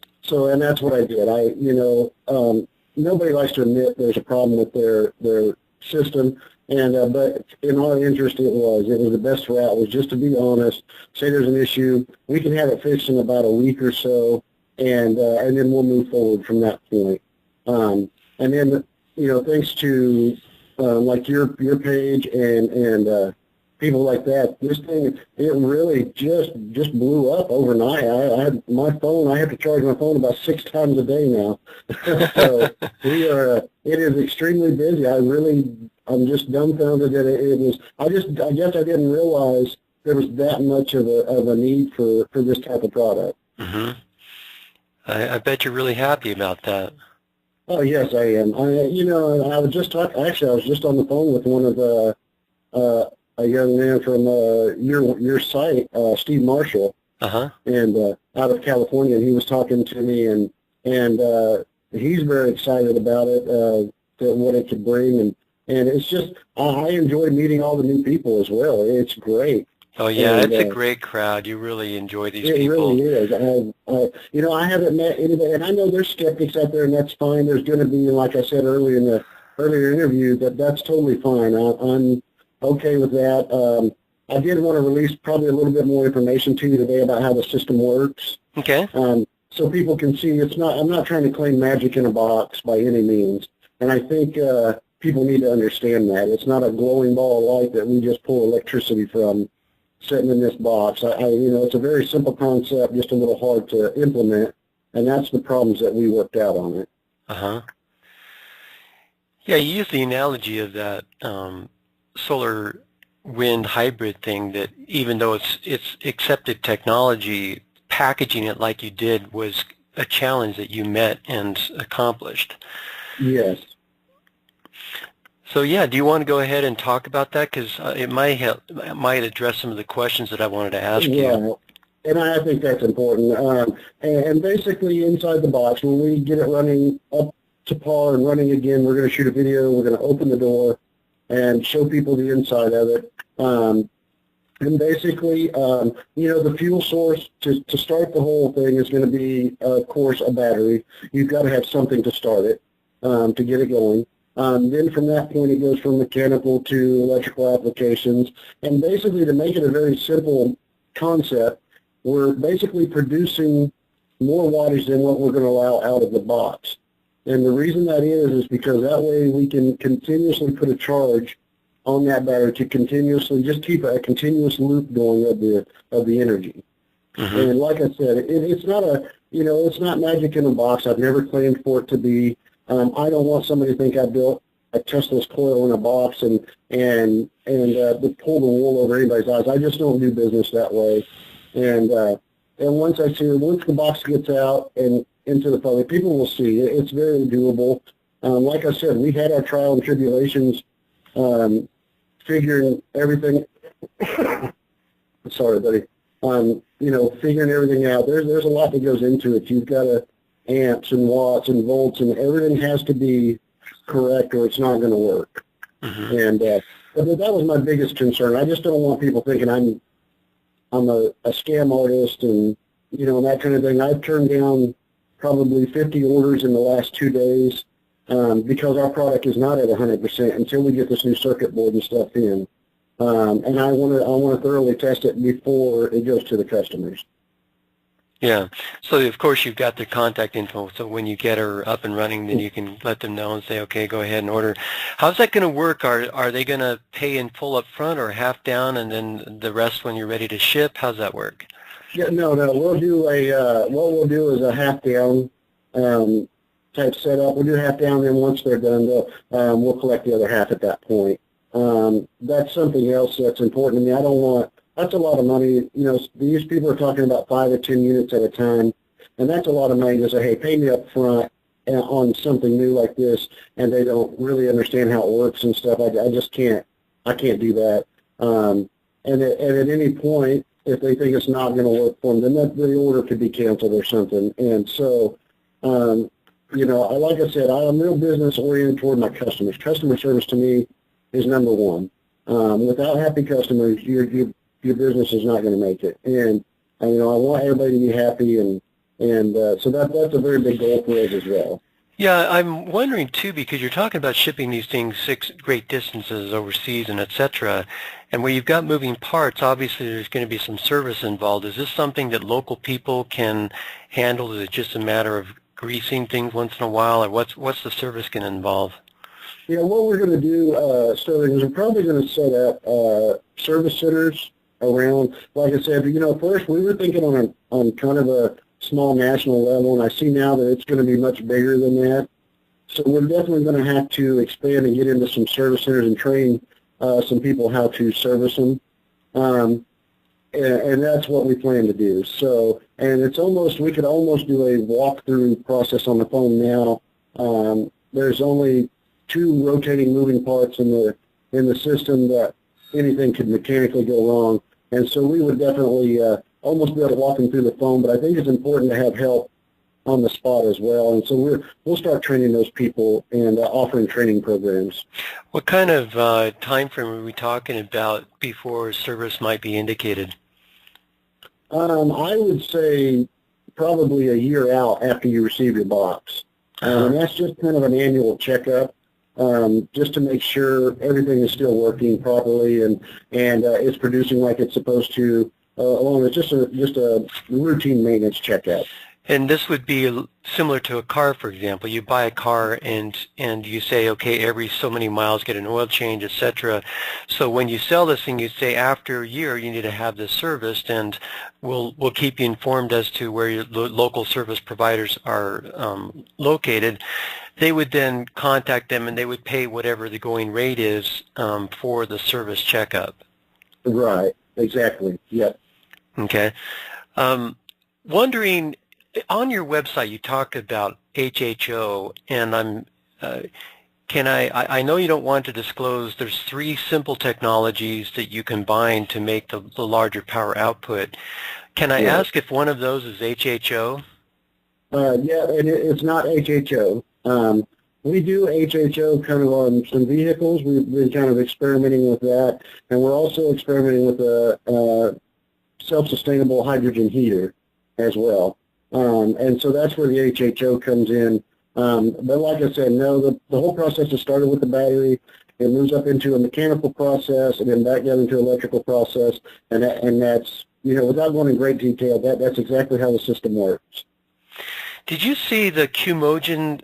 that's what I did. Nobody likes to admit there's a problem with their system. But in our interest, it was the best route was just to be honest. Say there's an issue, we can have it fixed in about a week or so, and then we'll move forward from that point. And then thanks to like your page and people like that, this thing, it really just blew up overnight. I had my phone, I have to charge my phone about 6 times a day now. So it is extremely busy. I'm just dumbfounded that it was, I guess I didn't realize there was that much of a need for this type of product. Mm-hmm. I bet you're really happy about that. Oh, yes, I am. I was just talking, actually, I was just on the phone with one of a young man from your site, Steve Marshall, and out of California, and he was talking to me, and he's very excited about it, what it could bring, and it's just I enjoy meeting all the new people as well. It's great. Oh yeah, it's a great crowd. You really enjoy these people. It really is. I haven't met anybody, and I know there's skeptics out there, and that's fine. There's going to be, like I said earlier in the earlier interview, that's totally fine. I'm okay with that. I did want to release probably a little bit more information to you today about how the system works. Okay. So people can see I'm not trying to claim magic in a box by any means, and I think people need to understand that it's not a glowing ball of light that we just pull electricity from, sitting in this box. It's a very simple concept, just a little hard to implement, and that's the problems that we worked out on it. Yeah, you use the analogy of that solar wind hybrid thing, that even though it's accepted technology, packaging it like you did was a challenge that you met and accomplished. Yes. So yeah, do you want to go ahead and talk about that? Because it might address some of the questions that I wanted to ask you. And I think that's important. And basically inside the box, when we get it running up to par and running again, we're going to shoot a video, we're going to open the door and show people the inside of it. And basically, the fuel source to start the whole thing is going to be, of course, a battery. You've got to have something to start it, to get it going. Then from that point, it goes from mechanical to electrical applications. And basically, to make it a very simple concept, we're basically producing more wattage than what we're going to allow out of the box. And the reason that is because that way we can continuously put a charge on that battery to continuously just keep a continuous loop going of the energy. Mm-hmm. And like I said, it's not it's not magic in a box. I've never claimed for it to be. I don't want somebody to think I built a Tesla's coil in a box and pull the wool over anybody's eyes. I just don't do business that way. And once the box gets out and into the public, people will see it. It's very doable. Like I said, we had our trial and tribulations, figuring everything. Sorry, buddy. Figuring everything out. There's a lot that goes into it. You've got amps and watts and volts, and everything has to be correct, or it's not going to work. Mm-hmm. And but that was my biggest concern. I just don't want people thinking I'm a scam artist and that kind of thing. I've turned down probably 50 orders in the last 2 days because our product is not at 100% until we get this new circuit board and stuff in. And I want to thoroughly test it before it goes to the customers. Yeah. So, of course, you've got their contact info. So when you get her up and running, then you can let them know and say, okay, go ahead and order. How's that going to work? Are they going to pay in full up front or half down and then the rest when you're ready to ship? How's that work? Yeah, no. We'll do what we'll do is a half down type setup. We'll do half down, then once they're done, we'll collect the other half at that point. That's something else that's important to me. That's a lot of money. These people are talking about 5 or 10 units at a time, and that's a lot of money to say, hey, pay me up front on something new like this, and they don't really understand how it works and stuff. I just can't. I can't do that. And at any point, if they think it's not going to work for them, then the order could be canceled or something. And so, like I said, I'm real business oriented toward my customers. Customer service to me is number one. Without happy customers, your business is not going to make it. And I want everybody to be happy, and so that's a very big goal for us as well. Yeah, I'm wondering too, because you're talking about shipping these things six great distances overseas and et cetera, and where you've got moving parts, obviously there's going to be some service involved. Is this something that local people can handle? Is it just a matter of greasing things once in a while, or what's the service going to involve? Yeah, what we're going to do, Sterling, is we're probably going to set up service centers around. Like I said, first we were thinking on kind of a small national level, and I see now that it's going to be much bigger than that. So we're definitely going to have to expand and get into some service centers and train some people how to service them. And that's what we plan to do. So, and we could almost do a walkthrough process on the phone now. There's only two rotating moving parts in the system that anything could mechanically go wrong. And so we would definitely almost be able to walk them through the phone, but I think it's important to have help on the spot as well. And so we'll start training those people and offering training programs. What kind of time frame are we talking about before service might be indicated? I would say probably a year out after you receive your box. And that's just kind of an annual checkup, just to make sure everything is still working properly and it's producing like it's supposed to. Along with just a routine maintenance checkup. And this would be similar to a car, for example. You buy a car and you say, okay, every so many miles get an oil change, etc. So when you sell this thing, you say after a year you need to have this serviced, and we'll keep you informed as to where your local service providers are located. They would then contact them and they would pay whatever the going rate is for the service checkup. Right. Exactly. Yep. Okay. Wondering, on your website you talk about HHO, and I know you don't want to disclose, there's three simple technologies that you combine to make the larger power output. Can I ask if one of those is HHO? Yeah, and it's not HHO. We do HHO kind of on some vehicles. We've been kind of experimenting with that, and we're also experimenting with a self-sustainable hydrogen heater as well. And so that's where the HHO comes in. But like I said, no, the whole process is started with the battery. It moves up into a mechanical process and then back down into an electrical process, and that's, without going in great detail, that's exactly how the system works. Did you see the Qmogen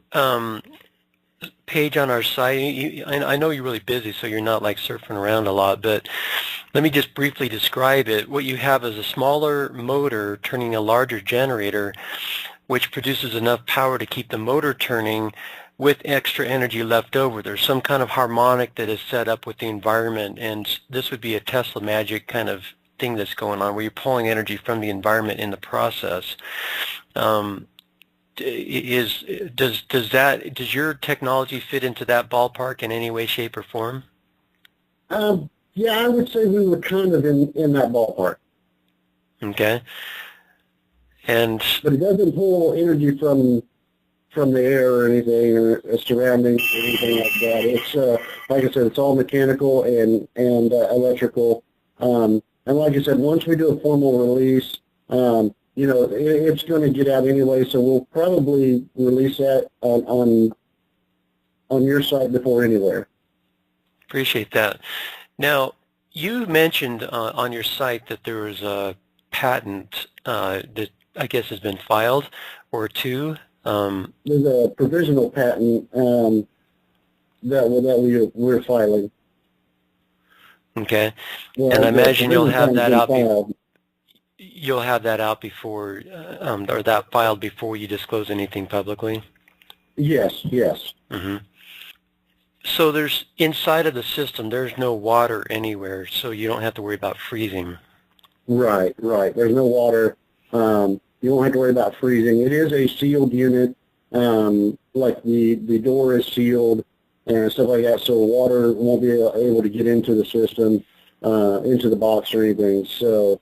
page on our site? I know you're really busy, so you're not like surfing around a lot, but let me just briefly describe it. What you have is a smaller motor turning a larger generator, which produces enough power to keep the motor turning with extra energy left over. There's some kind of harmonic that is set up with the environment, and this would be a Tesla magic kind of thing that's going on, where you're pulling energy from the environment in the process. Does your technology fit into that ballpark in any way, shape, or form? Yeah, I would say we were kind of in that ballpark. Okay. But it doesn't pull energy from the air or anything, or surroundings or anything like that. It's like I said, it's all mechanical and electrical. And like I said, once we do a formal release, it's going to get out anyway, so we'll probably release that on your site before anywhere. Appreciate that. Now, you mentioned on your site that there was a patent that I guess has been filed, or two. There's a provisional patent that we're filing. Okay. Well, and I imagine you'll have that out. Filed. You'll have that out before, or that filed before you disclose anything publicly? Yes, yes. Mm-hmm. So there's, inside of the system, there's no water anywhere, so you don't have to worry about freezing. Right. There's no water. You don't have to worry about freezing. It is a sealed unit, like the door is sealed and stuff like that, so water won't be able to get into the system, into the box or anything. So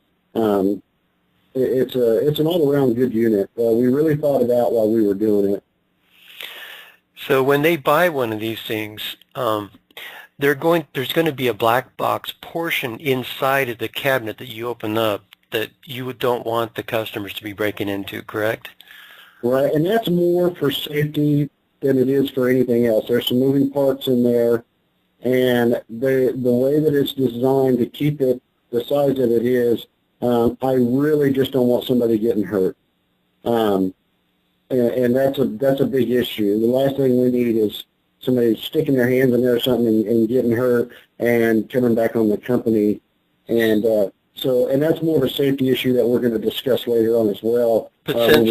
it's an all-around good unit. We really thought it out while we were doing it. So when they buy one of these things, there's going to be a black box portion inside of the cabinet that you open up that you don't want the customers to be breaking into, correct? Right, and that's more for safety than it is for anything else. There's some moving parts in there, and the way that it's designed to keep it the size that it is, I really just don't want somebody getting hurt. And that's a big issue. The last thing we need is somebody sticking their hands in there or something and getting hurt and coming back on the company. And and that's more of a safety issue that we're going to discuss later on as well. But since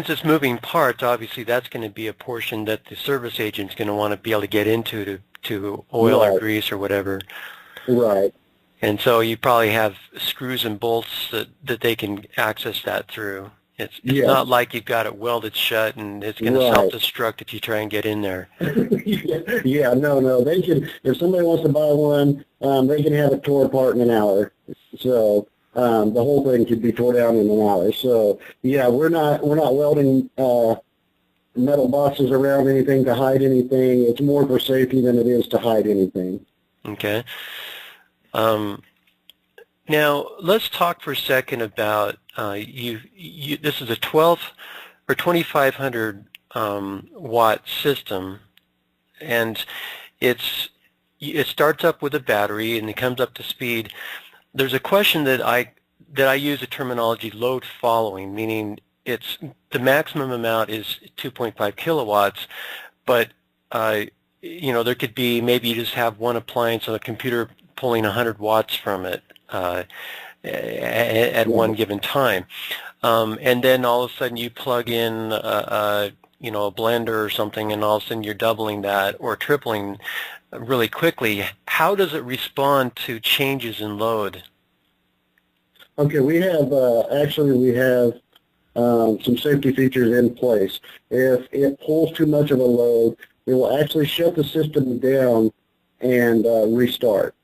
it's moving parts, obviously that's going to be a portion that the service agent's going to want to be able to get into to oil or grease or whatever. Right. And so you probably have screws and bolts that they can access that through. It's not like you've got it welded shut and it's going to self-destruct if you try and get in there. No. They can, if somebody wants to buy one, they can have it tore apart in an hour. So the whole thing could be tore down in an hour. So yeah, we're not welding metal boxes around anything to hide anything. It's more for safety than it is to hide anything. Okay. Now, let's talk for a second about this is a 12 or 2,500 watt system, and it starts up with a battery and it comes up to speed. There's a question that I use the terminology load following, meaning the maximum amount is 2.5 kilowatts, but there could be maybe you just have one appliance on a computer pulling 100 watts from it at one given time, and then all of a sudden you plug in a blender or something, and all of a sudden you're doubling that or tripling really quickly. How does it respond to changes in load? Okay, we have some safety features in place. If it pulls too much of a load, it will actually shut the system down and restart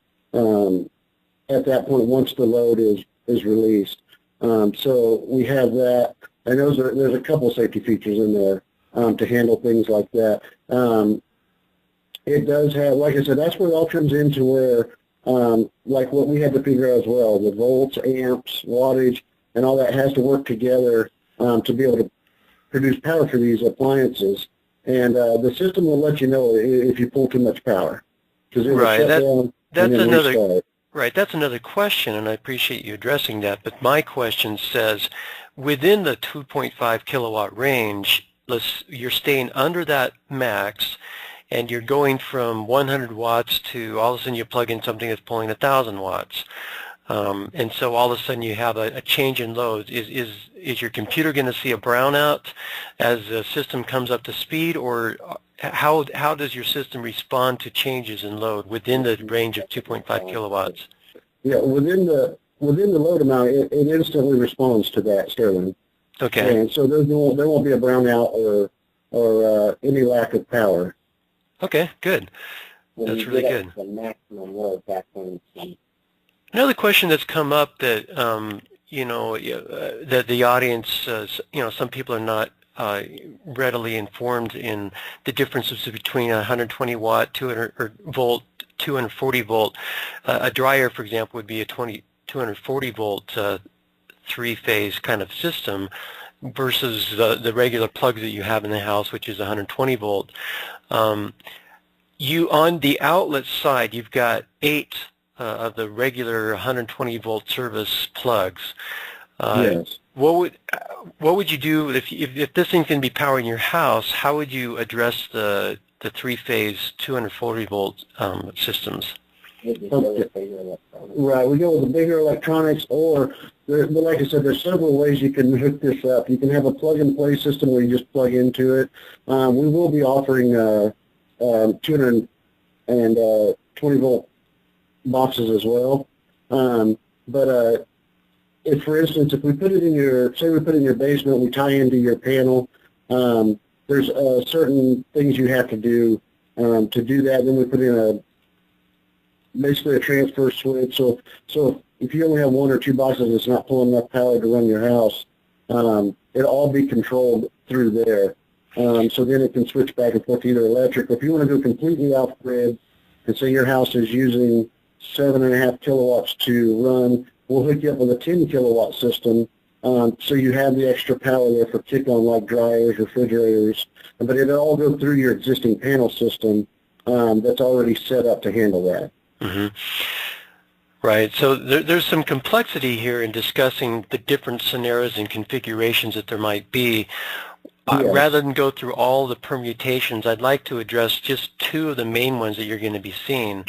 at that point once the load is released. So we have that, and there's a couple of safety features in there to handle things like that. It does have, like I said, that's where it all comes into where, like what we had to figure out as well, the volts, amps, wattage, and all that has to work together to be able to produce power for these appliances. And the system will let you know if you pull too much power. That's another question, and I appreciate you addressing that. But my question says, within the 2.5 kilowatt range, you're staying under that max, and you're going from 100 watts to all of a sudden you plug in something that's pulling 1,000 watts. And so all of a sudden you have a change in load. Is your computer going to see a brownout as the system comes up to speed, or how does your system respond to changes in load within the range of 2.5 kilowatts? Yeah, within the load amount, it instantly responds to that, Sterling. Okay. And so there won't be a brownout or any lack of power. Okay, good. That's really good. The maximum load back when. Another question that's come up that that the audience, some people are not readily informed in the differences between a 120 watt, 200 volt, 240 volt. A dryer, for example, would be a 240 volt three-phase kind of system versus the regular plugs that you have in the house, which is 120 volt. You on the outlet side, you've got 8 of the regular 120 volt service plugs. Yes. What would you do if this thing's going to be powering your house? How would you address the three-phase 240 volt systems? Okay. Right, we go with the bigger electronics, or like I said, there's several ways you can hook this up. You can have a plug-and-play system where you just plug into it. We will be offering 220 volt boxes as well. But if, for instance, if we put it in your basement, we tie into your panel, there's certain things you have to do to do that. Then we put in basically a transfer switch. So if you only have 1 or 2 boxes that's not pulling enough power to run your house, it'll all be controlled through there. So then it can switch back and forth to either electric. If you want to go completely off grid, and say your house is using 7.5 kilowatts to run, we'll hook you up with a 10 kilowatt system So you have the extra power there for kick-on like dryers, refrigerators, but it all goes through your existing panel system that's already set up to handle that. Mm-hmm. Right. So there's some complexity here in discussing the different scenarios and configurations that there might be. Yes. Rather than go through all the permutations, I'd like to address just two of the main ones that you're going to be seeing,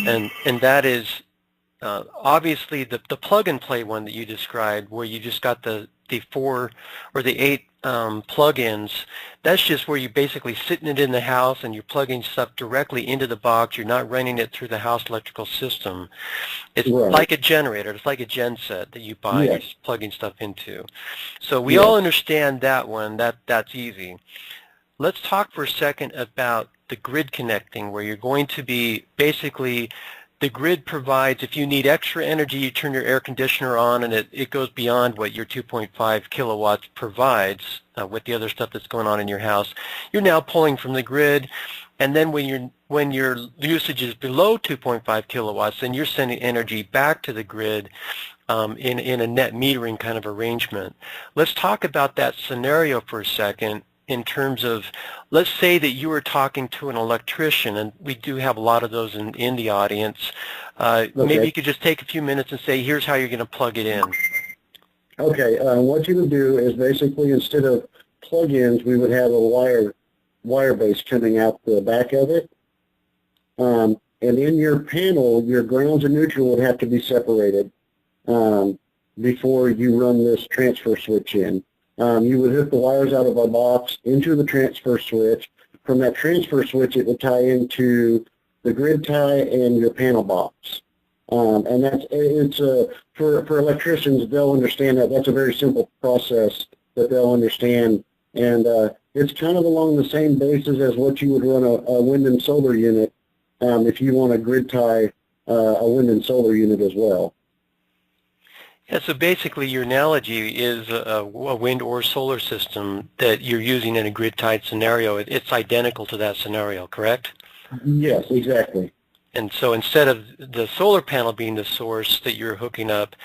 and that is obviously the plug-and-play one that you described, where you just got the 4 or the 8 plug-ins. That's just where you're basically sitting it in the house and you're plugging stuff directly into the box. You're not running it through the house electrical system. It's Right. like a generator. It's like a gen set that you buy and Yes. you're just plugging stuff into. So we Yes. all understand that one. That's easy. Let's talk for a second about the grid connecting, where you're going to be basically, the grid provides, if you need extra energy, you turn your air conditioner on and it goes beyond what your 2.5 kilowatts provides with the other stuff that's going on in your house. You're now pulling from the grid, and then when your usage is below 2.5 kilowatts, then you're sending energy back to the grid in a net metering kind of arrangement. Let's talk about that scenario for a second. In terms of, let's say that you were talking to an electrician, and we do have a lot of those in the audience. Okay. Maybe you could just take a few minutes and say, here's how you're going to plug it in. Okay, what you would do is basically, instead of plug-ins, we would have a wire base coming out the back of it. And in your panel, your grounds and neutral would have to be separated before you run this transfer switch in. You would hook the wires out of our box into the transfer switch. From that transfer switch, it would tie into the grid tie and your panel box. And for electricians, they'll understand that. That's a very simple process that they'll understand. And it's kind of along the same basis as what you would run a wind and solar unit if you want to grid tie a wind and solar unit as well. Yeah, so basically your analogy is a wind or solar system that you're using in a grid-tied scenario. It's identical to that scenario, correct? Yes, exactly. And so instead of the solar panel being the source that you're hooking up,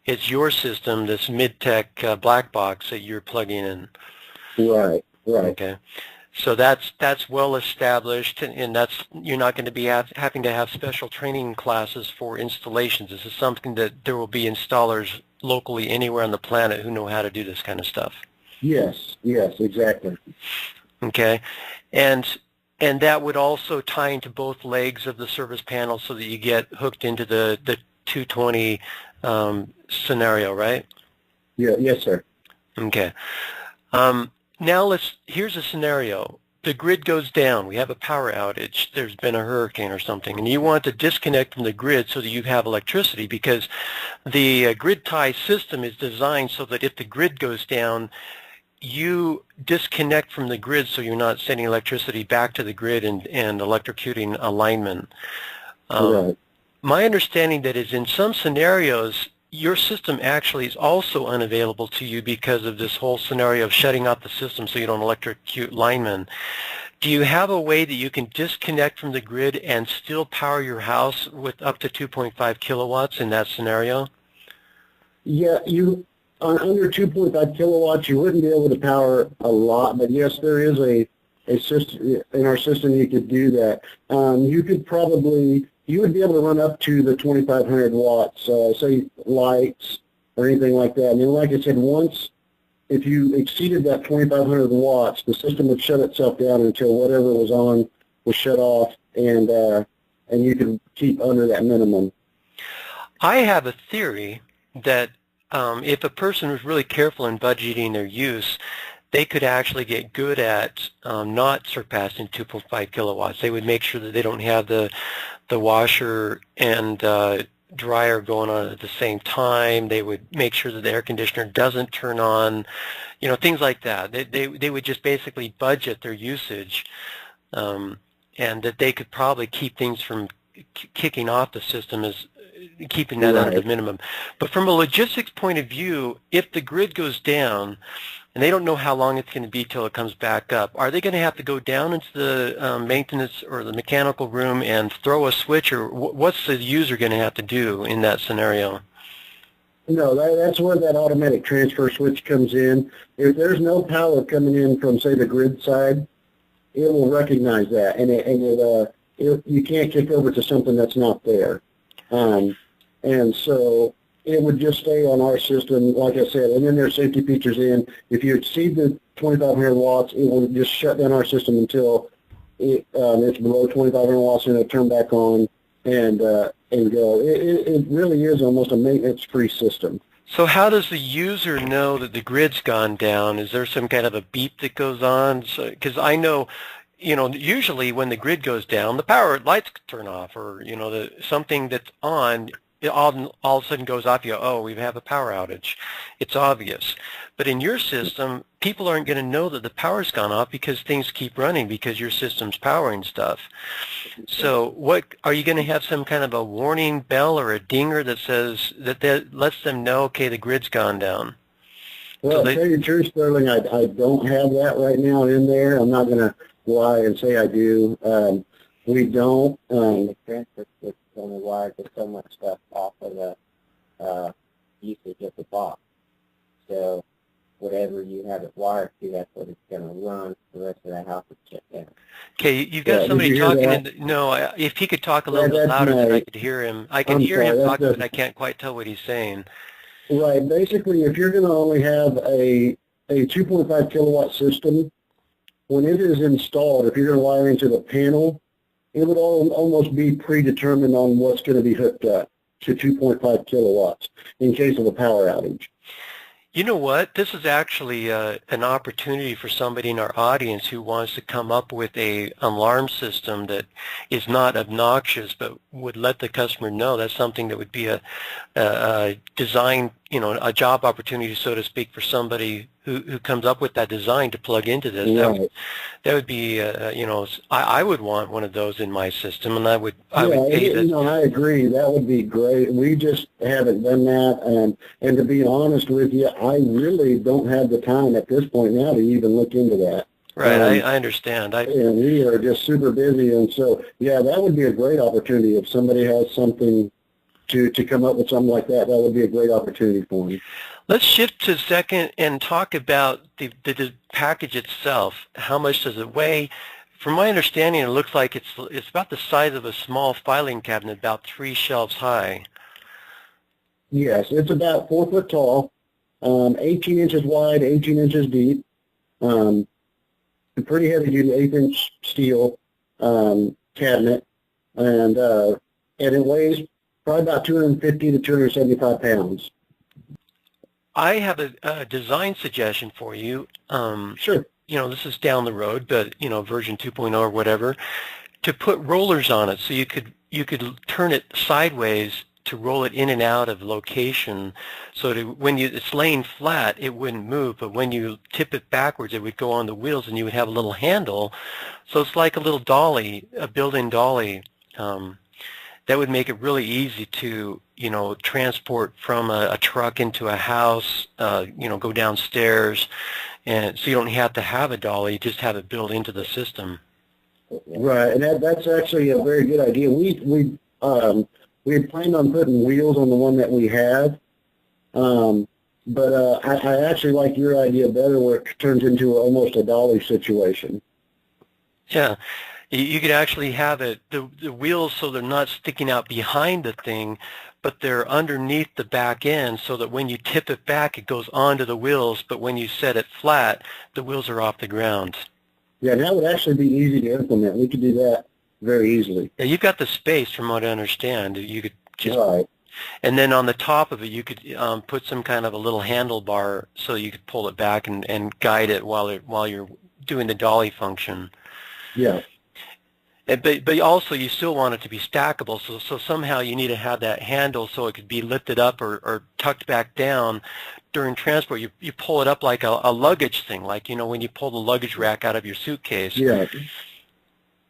it's your system, this MidTech black box that you're plugging in. Right, right. Okay. So that's well established, and that's, you're not going to be having to have special training classes for installations. This is something that there will be installers locally anywhere on the planet who know how to do this kind of stuff. Yes, yes, exactly. Okay, and that would also tie into both legs of the service panel so that you get hooked into the 220 scenario, right? Yeah, yes, sir. Okay. Now here's a scenario. The grid goes down. We have a power outage. There's been a hurricane or something, and you want to disconnect from the grid so that you have electricity, because the grid tie system is designed so that if the grid goes down, you disconnect from the grid so you're not sending electricity back to the grid and electrocuting alignment. Right. My understanding that is in some scenarios, your system actually is also unavailable to you because of this whole scenario of shutting off the system so you don't electrocute linemen. Do you have a way that you can disconnect from the grid and still power your house with up to 2.5 kilowatts in that scenario? Yeah, under 2.5 kilowatts, you wouldn't be able to power a lot, but yes, there is a system in our system you could do that. You would be able to run up to the 2,500 watts, say lights or anything like that. And then, like I said, if you exceeded that 2,500 watts, the system would shut itself down until whatever was on was shut off, and you could keep under that minimum. I have a theory that if a person was really careful in budgeting their use, they could actually get good at not surpassing 2.5 kilowatts. They would make sure that they don't have the washer and dryer going on at the same time. They would make sure that the air conditioner doesn't turn on, things like that. They would just basically budget their usage, and that they could probably keep things from kicking off the system as keeping that at the minimum. But from a logistics point of view, if the grid goes down and they don't know how long it's going to be till it comes back up, are they going to have to go down into the maintenance or the mechanical room and throw a switch, or what's the user going to have to do in that scenario? No, that's where that automatic transfer switch comes in. If there's no power coming in from, say, the grid side, it will recognize that, and you can't kick over to something that's not there. And so it would just stay on our system, like I said, and then there's safety features in. If you exceed the 2,500 watts, it will just shut down our system until it's below 2,500 watts, and it'll turn back on and go. It really is almost a maintenance-free system. So how does the user know that the grid's gone down? Is there some kind of a beep that goes on? Because I know, usually when the grid goes down, the power lights turn off, or something that's on, it all of a sudden goes off. You go, oh, we have a power outage. It's obvious. But in your system, people aren't going to know that the power's gone off because things keep running because your system's powering stuff. So what are you going to have, some kind of a warning bell or a dinger that says that lets them know, okay, the grid's gone down? Well, to tell you the truth, Sterling, I don't have that right now in there. I'm not going to lie and say I do. We don't. The transfer switch is only wired to so much stuff off of the usage of the box. So whatever you have it wired to, that's what it's going to run. The rest of the house is shut down. Okay, you've got somebody talking. If he could talk a little bit louder, then I could hear him. I can hear him talking, but I can't quite tell what he's saying. Right. Basically, if you're going to only have a 2.5 kilowatt system, when it is installed, if you're going to wire into the panel, it would almost be predetermined on what's going to be hooked up to 2.5 kilowatts in case of a power outage. You know what? This is actually an opportunity for somebody in our audience who wants to come up with an alarm system that is not obnoxious but would let the customer know. That's something that would be a design, a job opportunity, so to speak, for somebody who comes up with that design to plug into this. Right. That would be, I would want one of those in my system, and I would pay that. I agree. That would be great. We just haven't done that, and to be honest with you, I really don't have the time at this point now to even look into that. Right, I understand. And we are just super busy, and so, yeah, that would be a great opportunity. If somebody has something to come up with something like that, that would be a great opportunity for me. Let's shift to a second and talk about the package itself. How much does it weigh? From my understanding, it looks like it's about the size of a small filing cabinet, about 3 shelves high. Yes, it's about 4 foot tall, 18 inches wide, 18 inches deep. A pretty heavy-duty 1/8-inch steel cabinet, and it weighs probably about 250 to 275 pounds. I have a design suggestion for you. Sure. This is down the road, but version 2.0 or whatever, to put rollers on it, so you could turn it sideways to roll it in and out of location, so when it's laying flat, it wouldn't move, but when you tip it backwards, it would go on the wheels, and you would have a little handle. So it's like a little dolly, a built-in dolly. That would make it really easy to, transport from a truck into a house, go downstairs, and so you don't have to have a dolly, you just have it built into the system. Right, and that's actually a very good idea. We had planned on putting wheels on the one that we have, but I actually like your idea better, where it turns into almost a dolly situation. Yeah. You could actually have the wheels so they're not sticking out behind the thing, but they're underneath the back end, so that when you tip it back, it goes onto the wheels, but when you set it flat, the wheels are off the ground. Yeah, that would actually be easy to implement. We could do that very easily. Yeah, you've got the space, from what I understand. You could just, right. And then on the top of it, you could put some kind of a little handlebar so you could pull it back and guide it while you're doing the dolly function. Yeah. But also you still want it to be stackable, so somehow you need to have that handle so it could be lifted up or tucked back down during transport. You pull it up like a luggage thing, like when you pull the luggage rack out of your suitcase. Yeah.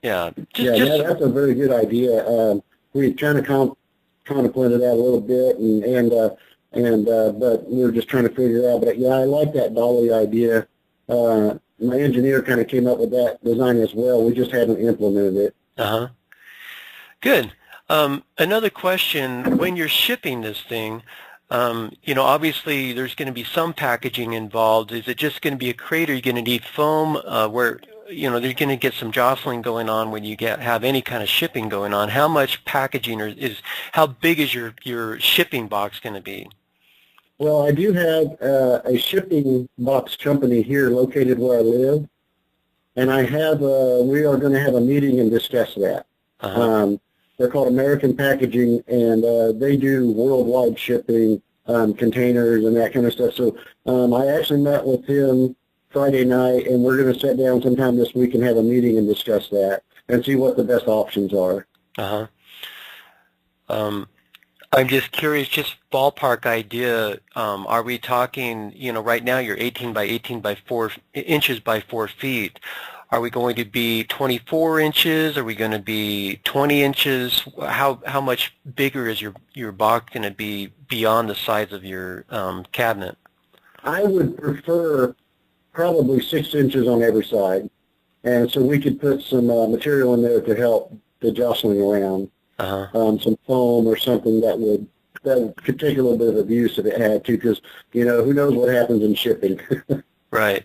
Yeah. That's a very good idea. We kind of contemplated that a little bit, but we were just trying to figure it out. But yeah, I like that dolly idea. My engineer kind of came up with that design as well. We just hadn't implemented it. Good. Another question: when you're shipping this thing, Obviously there's going to be some packaging involved. Is it just going to be a crate, or are you going to need foam where, they're going to get some jostling going on when you have any kind of shipping going on? How much packaging how big is your shipping box going to be? Well, I do have a shipping box company here located where I live, and we are going to have a meeting and discuss that. They're called American Packaging, and they do worldwide shipping, containers and that kind of stuff. So I actually met with him Friday night, and we're going to sit down sometime this week and have a meeting and discuss that and see what the best options are. I'm just curious, just ballpark idea, are we talking, right now you're 18 by 18 by 4 inches by 4 feet. Are we going to be 24 inches? Are we going to be 20 inches? How much bigger is your box going to be beyond the size of your cabinet? I would prefer probably 6 inches on every side, and so we could put some material in there to help the jostling around. Some foam or something that could take a little bit of abuse if it had to, because who knows what happens in shipping. Right.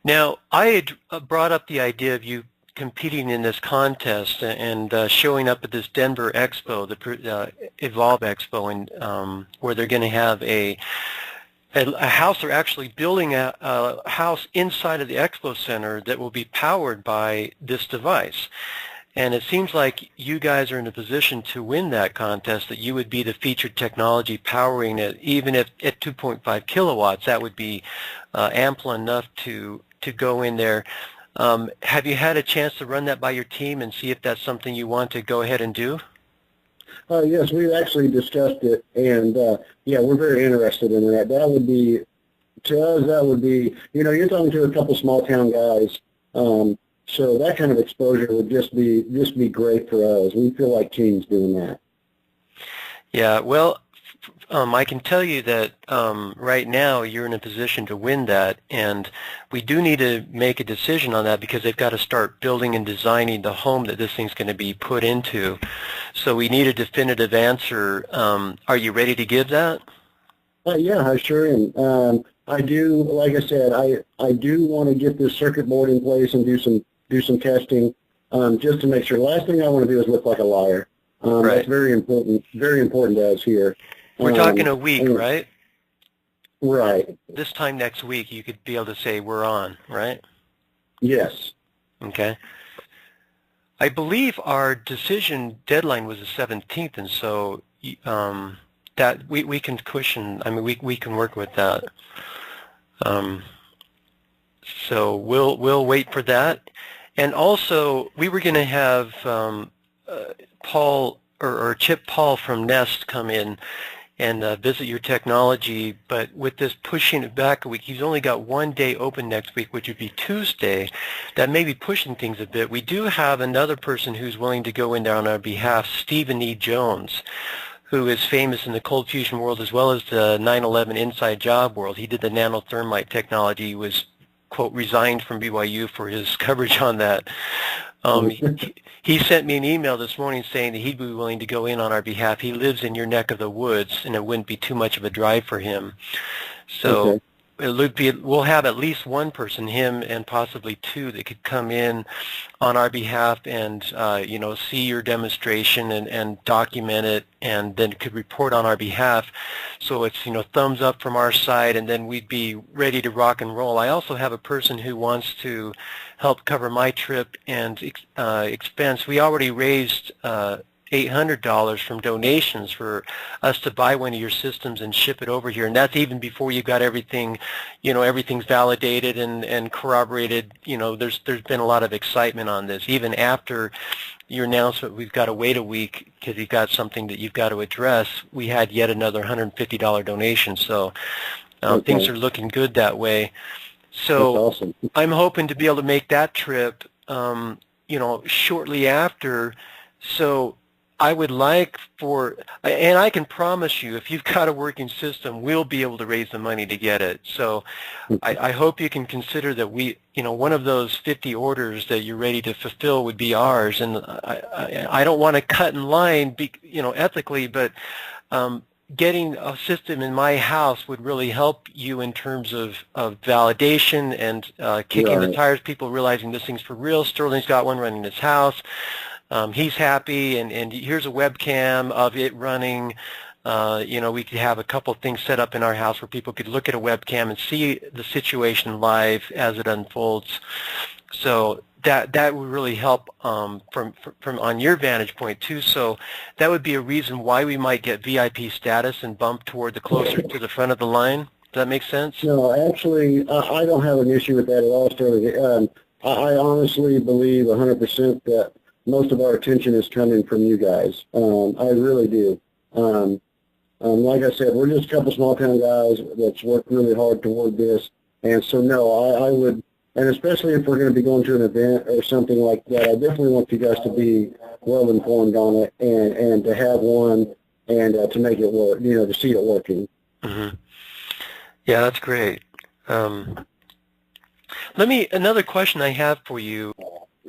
Now, I had brought up the idea of you competing in this contest and showing up at this Denver Expo, the Evolve Expo, and where they're going to have a house. They're actually building a house inside of the Expo Center that will be powered by this device. And it seems like you guys are in a position to win that contest, that you would be the featured technology powering it. Even if at 2.5 kilowatts, that would be ample enough to go in there. Have you had a chance to run that by your team and see if that's something you want to go ahead and do? Yes, we've actually discussed it, and yeah, we're very interested in that. That would be, to us, that would be, you're talking to a couple small town guys. So that kind of exposure would just be great for us. We feel like teams doing that. Yeah, well, I can tell you that right now you're in a position to win that, and we do need to make a decision on that because they've got to start building and designing the home that this thing's going to be put into. So we need a definitive answer. Are you ready to give that? Yeah, I sure am. I do, like I said, I do want to get this circuit board in place and do some testing, just to make sure. Last thing I want to do is look like a liar. Right. That's very important to us here. We're talking a week, right? Right. This time next week, you could be able to say we're on, right? Yes. Okay. I believe our decision deadline was the 17th, and so that we can cushion. I mean, we can work with that. So we'll wait for that. And also, we were going to have Paul or Chip Paul from Nest come in and visit your technology, but with this pushing it back a week, he's only got one day open next week, which would be Tuesday. That may be pushing things a bit. We do have another person who's willing to go in there on our behalf, Stephen E. Jones, who is famous in the cold fusion world as well as the 9/11 inside job world. He did the nanothermite technology. He was, quote, resigned from BYU for his coverage on that. He sent me an email this morning saying that he'd be willing to go in on our behalf. He lives in your neck of the woods, and it wouldn't be too much of a drive for him. So we'll have at least one person, him and possibly two, that could come in on our behalf and see your demonstration and document it, and then could report on our behalf. So it's thumbs up from our side, and then we'd be ready to rock and roll. I also have a person who wants to help cover my trip and expense. We already raised $800 from donations for us to buy one of your systems and ship it over here, and that's even before you got everything, everything's validated and corroborated. There's been a lot of excitement on this. Even after your announcement, we've got to wait a week because you've got something that you've got to address. We had yet another $150 donation, so things are looking good that way. So awesome. I'm hoping to be able to make that trip, shortly after. So I would like and I can promise you, if you've got a working system, we'll be able to raise the money to get it. So I hope you can consider that one of those 50 orders that you're ready to fulfill would be ours. And I don't want to cut in line, ethically, but getting a system in my house would really help you in terms of validation and kicking the tires, people realizing this thing's for real. Sterling's got one running in his house. He's happy, and here's a webcam of it running. We could have a couple things set up in our house where people could look at a webcam and see the situation live as it unfolds. So that would really help from on your vantage point too. So that would be a reason why we might get VIP status and bump toward the closer to the front of the line. Does that make sense? No, actually, I don't have an issue with that at all, Sterling. I honestly believe 100% that most of our attention is coming from you guys. I really do. Like I said, we're just a couple small town guys that's worked really hard toward this. And so, no, I would, and especially if we're going to be going to an event or something like that, I definitely want you guys to be well informed on it and to have one and to make it work, to see it working. Mm-hmm. Yeah, that's great. Another question I have for you.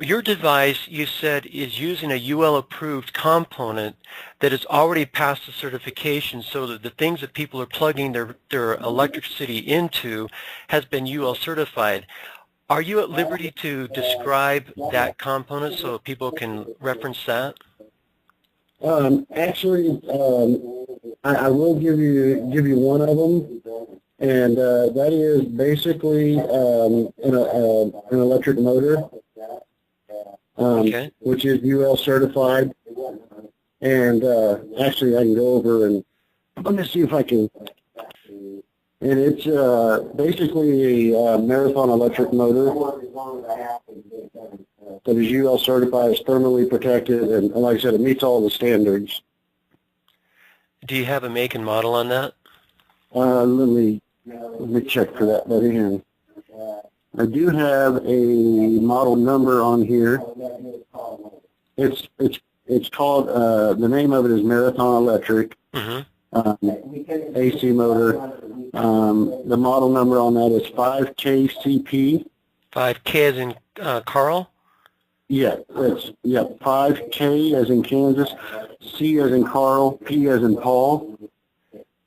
Your device, you said, is using a UL-approved component that has already passed the certification, so that the things that people are plugging their electricity into has been UL certified. Are you at liberty to describe that component so people can reference that? Actually, I will give you one of them, and that is basically an electric motor. Okay. Which is UL certified, and actually I can go over and let me see if I can, and it's basically a marathon electric motor that is UL certified, is thermally protected, and like I said, it meets all the standards. Do you have a make and model on that? Let me check for that right here. I do have a model number on here. It's called, the name of it is Marathon Electric, AC motor. The model number on that is 5KCP. 5K as in Carl? Yeah, 5K as in Kansas, C as in Carl, P as in Paul.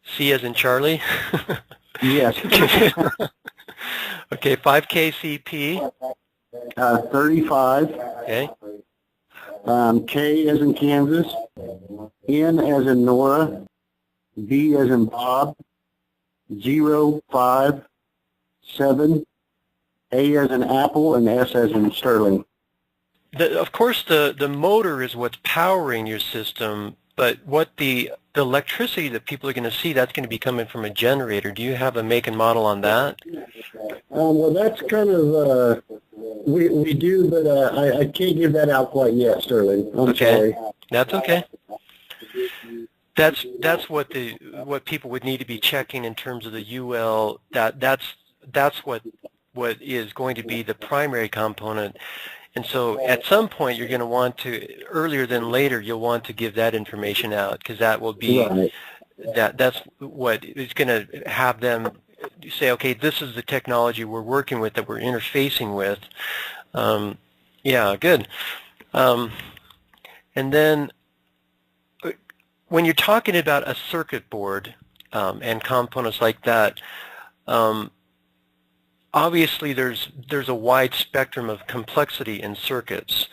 C as in Charlie? Yes. Okay, 5KCP. 35. Okay. K as in Kansas, N as in Nora, B as in Bob, 0, 5, 7, A as in Apple, and S as in Sterling. Of course, the motor is what's powering your system, but what the electricity that people are going to see, that's going to be coming from a generator. Do you have a make and model on that? Well, that's kind of, we do, but I can't give that out quite yet, Sterling. I'm sorry. That's okay. That's what people would need to be checking in terms of the UL. That's what is going to be the primary component. And so at some point you're going to want to, earlier than later, you'll want to give that information out, because that will be, that's what is going to have them say, okay, this is the technology we're working with, that we're interfacing with. Yeah, good. And then when you're talking about a circuit board and components like that, obviously there's a wide spectrum of complexity in circuits.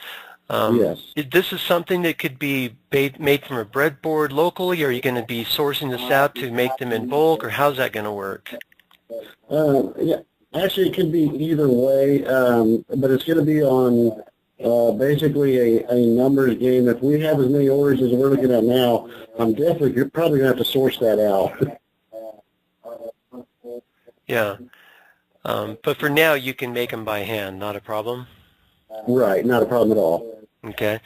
Yes. This is something that could be made from a breadboard locally, or are you going to be sourcing this out to make them in bulk, or how's that going to work? Yeah, actually it could be either way, but it's going to be on basically a numbers game. If we have as many orders as we're looking at now, you're probably going to have to source that out. Yeah. But for now, you can make them by hand, not a problem? Right, not a problem at all. Okay.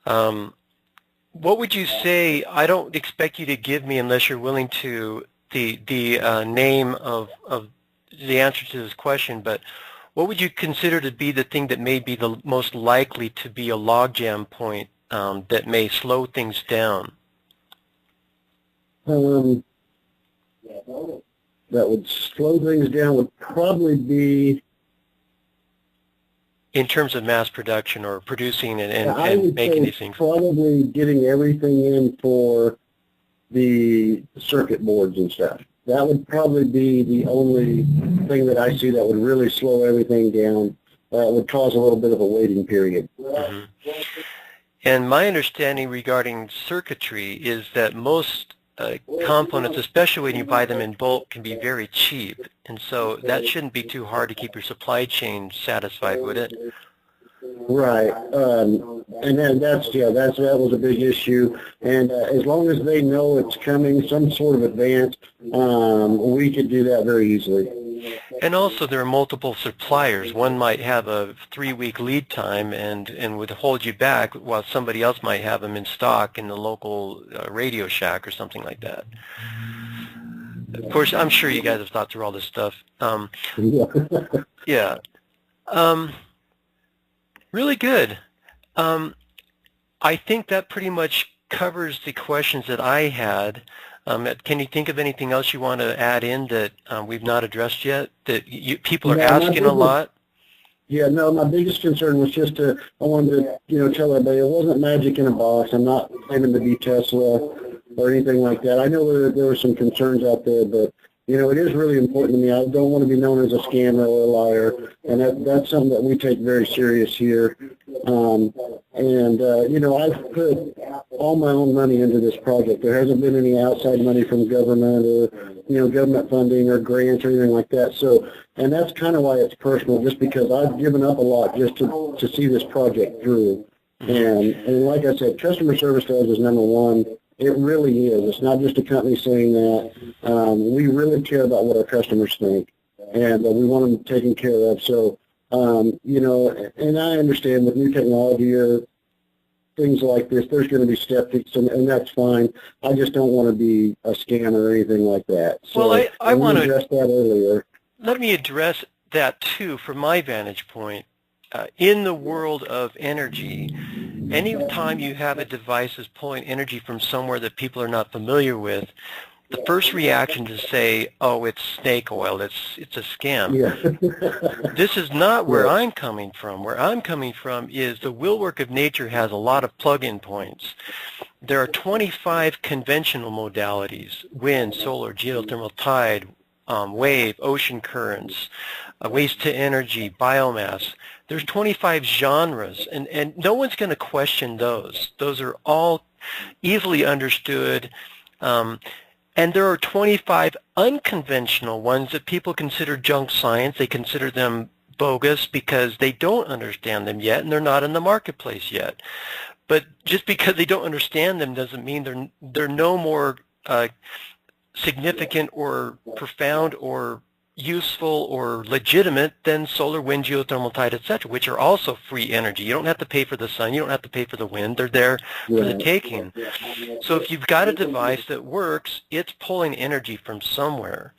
What would you say, I don't expect you to give me, unless you're willing to, the name of the answer to this question, but what would you consider to be the thing that may be the most likely to be a logjam point that may slow things down? That would slow things down would probably be, in terms of mass production or producing and making these things. Probably getting everything in for the circuit boards and stuff. That would probably be the only thing that I see that would really slow everything down. Would cause a little bit of a waiting period. Mm-hmm. And my understanding regarding circuitry is that most components, especially when you buy them in bulk, can be very cheap. And so that shouldn't be too hard to keep your supply chain satisfied, would it? Right, and then that was a big issue. And as long as they know it's coming, some sort of advance, we could do that very easily. And also there are multiple suppliers. One might have a 3-week lead time and would hold you back, while somebody else might have them in stock in the local Radio Shack or something like that. Of course, I'm sure you guys have thought through all this stuff. Yeah. Really good. I think that pretty much covers the questions that I had. Can you think of anything else you want to add in that we've not addressed yet, that people are asking a lot? Yeah, no, my biggest concern was just I wanted to, tell everybody it wasn't magic in a box. I'm not claiming to be Tesla or anything like that. I know there were some concerns out there, but, it is really important to me. I don't want to be known as a scammer or a liar, and that's something that we take very serious here. I've put all my own money into this project. There hasn't been any outside money from government or, government funding or grants or anything like that. So, and that's kind of why it's personal, just because I've given up a lot just to see this project through. And like I said, customer service to us is number one. It really is. It's not just a company saying that. We really care about what our customers think, and we want them taken care of. So, and I understand with new technology or things like this, there's going to be skeptics, and that's fine. I just don't want to be a scammer or anything like that. So well, I want to address that earlier. Let me address that too from my vantage point. In the world of energy, any time you have a device that's pulling energy from somewhere that people are not familiar with, the first reaction is to say, oh, it's snake oil, it's a scam. Yeah. This is not where I'm coming from. Where I'm coming from is the wheelwork of nature has a lot of plug-in points. There are 25 conventional modalities: wind, solar, geothermal, tide, wave, ocean currents, waste to energy, biomass. There's 25 genres, and no one's going to question those. Those are all easily understood. And there are 25 unconventional ones that people consider junk science. They consider them bogus because they don't understand them yet, and they're not in the marketplace yet. But just because they don't understand them doesn't mean they're no more significant or profound or useful or legitimate than solar, wind, geothermal, tide, etc., which are also free energy. You don't have to pay for the sun. You don't have to pay for the wind. They're there for the taking. So if you've got a device that works, it's pulling energy from somewhere.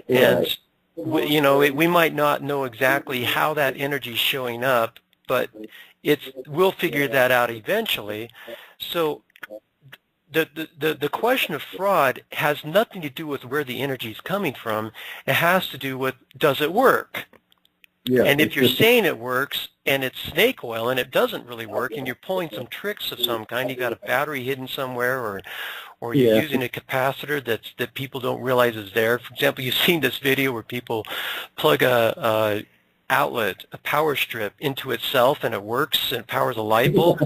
And, we might not know exactly how that energy is showing up, but we'll figure that out eventually. So the question of fraud has nothing to do with where the energy is coming from. It has to do with, does it work? Yeah, and if you're saying it works and it's snake oil and it doesn't really work and you're pulling some tricks of some kind, you got a battery hidden somewhere, or you're using a capacitor that people don't realize is there. For example, you've seen this video where people plug a outlet, a power strip, into itself, and it works and powers a light bulb.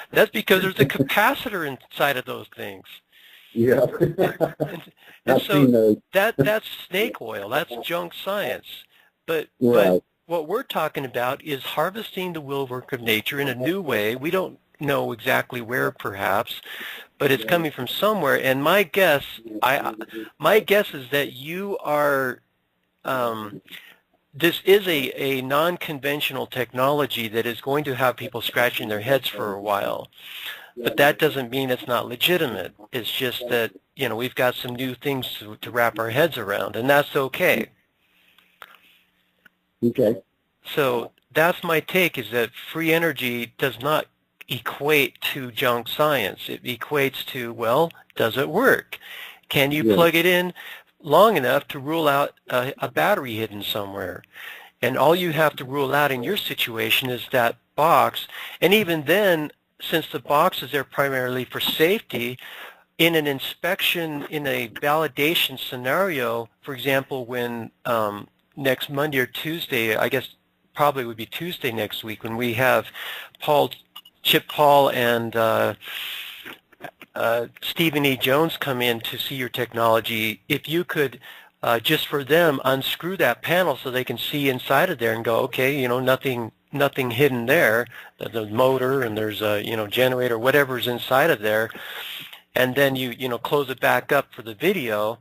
That's because there's a capacitor inside of those things. Yeah. and so that's snake oil. That's junk science. But what we're talking about is harvesting the wheelwork of nature in a new way. We don't know exactly where, perhaps, but it's coming from somewhere. And my guess is that you are. This is a non-conventional technology that is going to have people scratching their heads for a while. But that doesn't mean it's not legitimate. It's just that, we've got some new things to wrap our heads around, and that's okay. Okay. So that's my take, is that free energy does not equate to junk science. It equates to, well, does it work? Can you plug it in long enough to rule out a battery hidden somewhere? And all you have to rule out in your situation is that box. And even then, since the box is there primarily for safety, in an inspection, in a validation scenario, for example, when next Monday or Tuesday, I guess probably would be Tuesday next week, when we have Chip Paul and Stephen E. Jones come in to see your technology, if you could just for them unscrew that panel so they can see inside of there and go, okay, you know, nothing hidden there. The motor and there's a generator, whatever's inside of there, and then you close it back up for the video.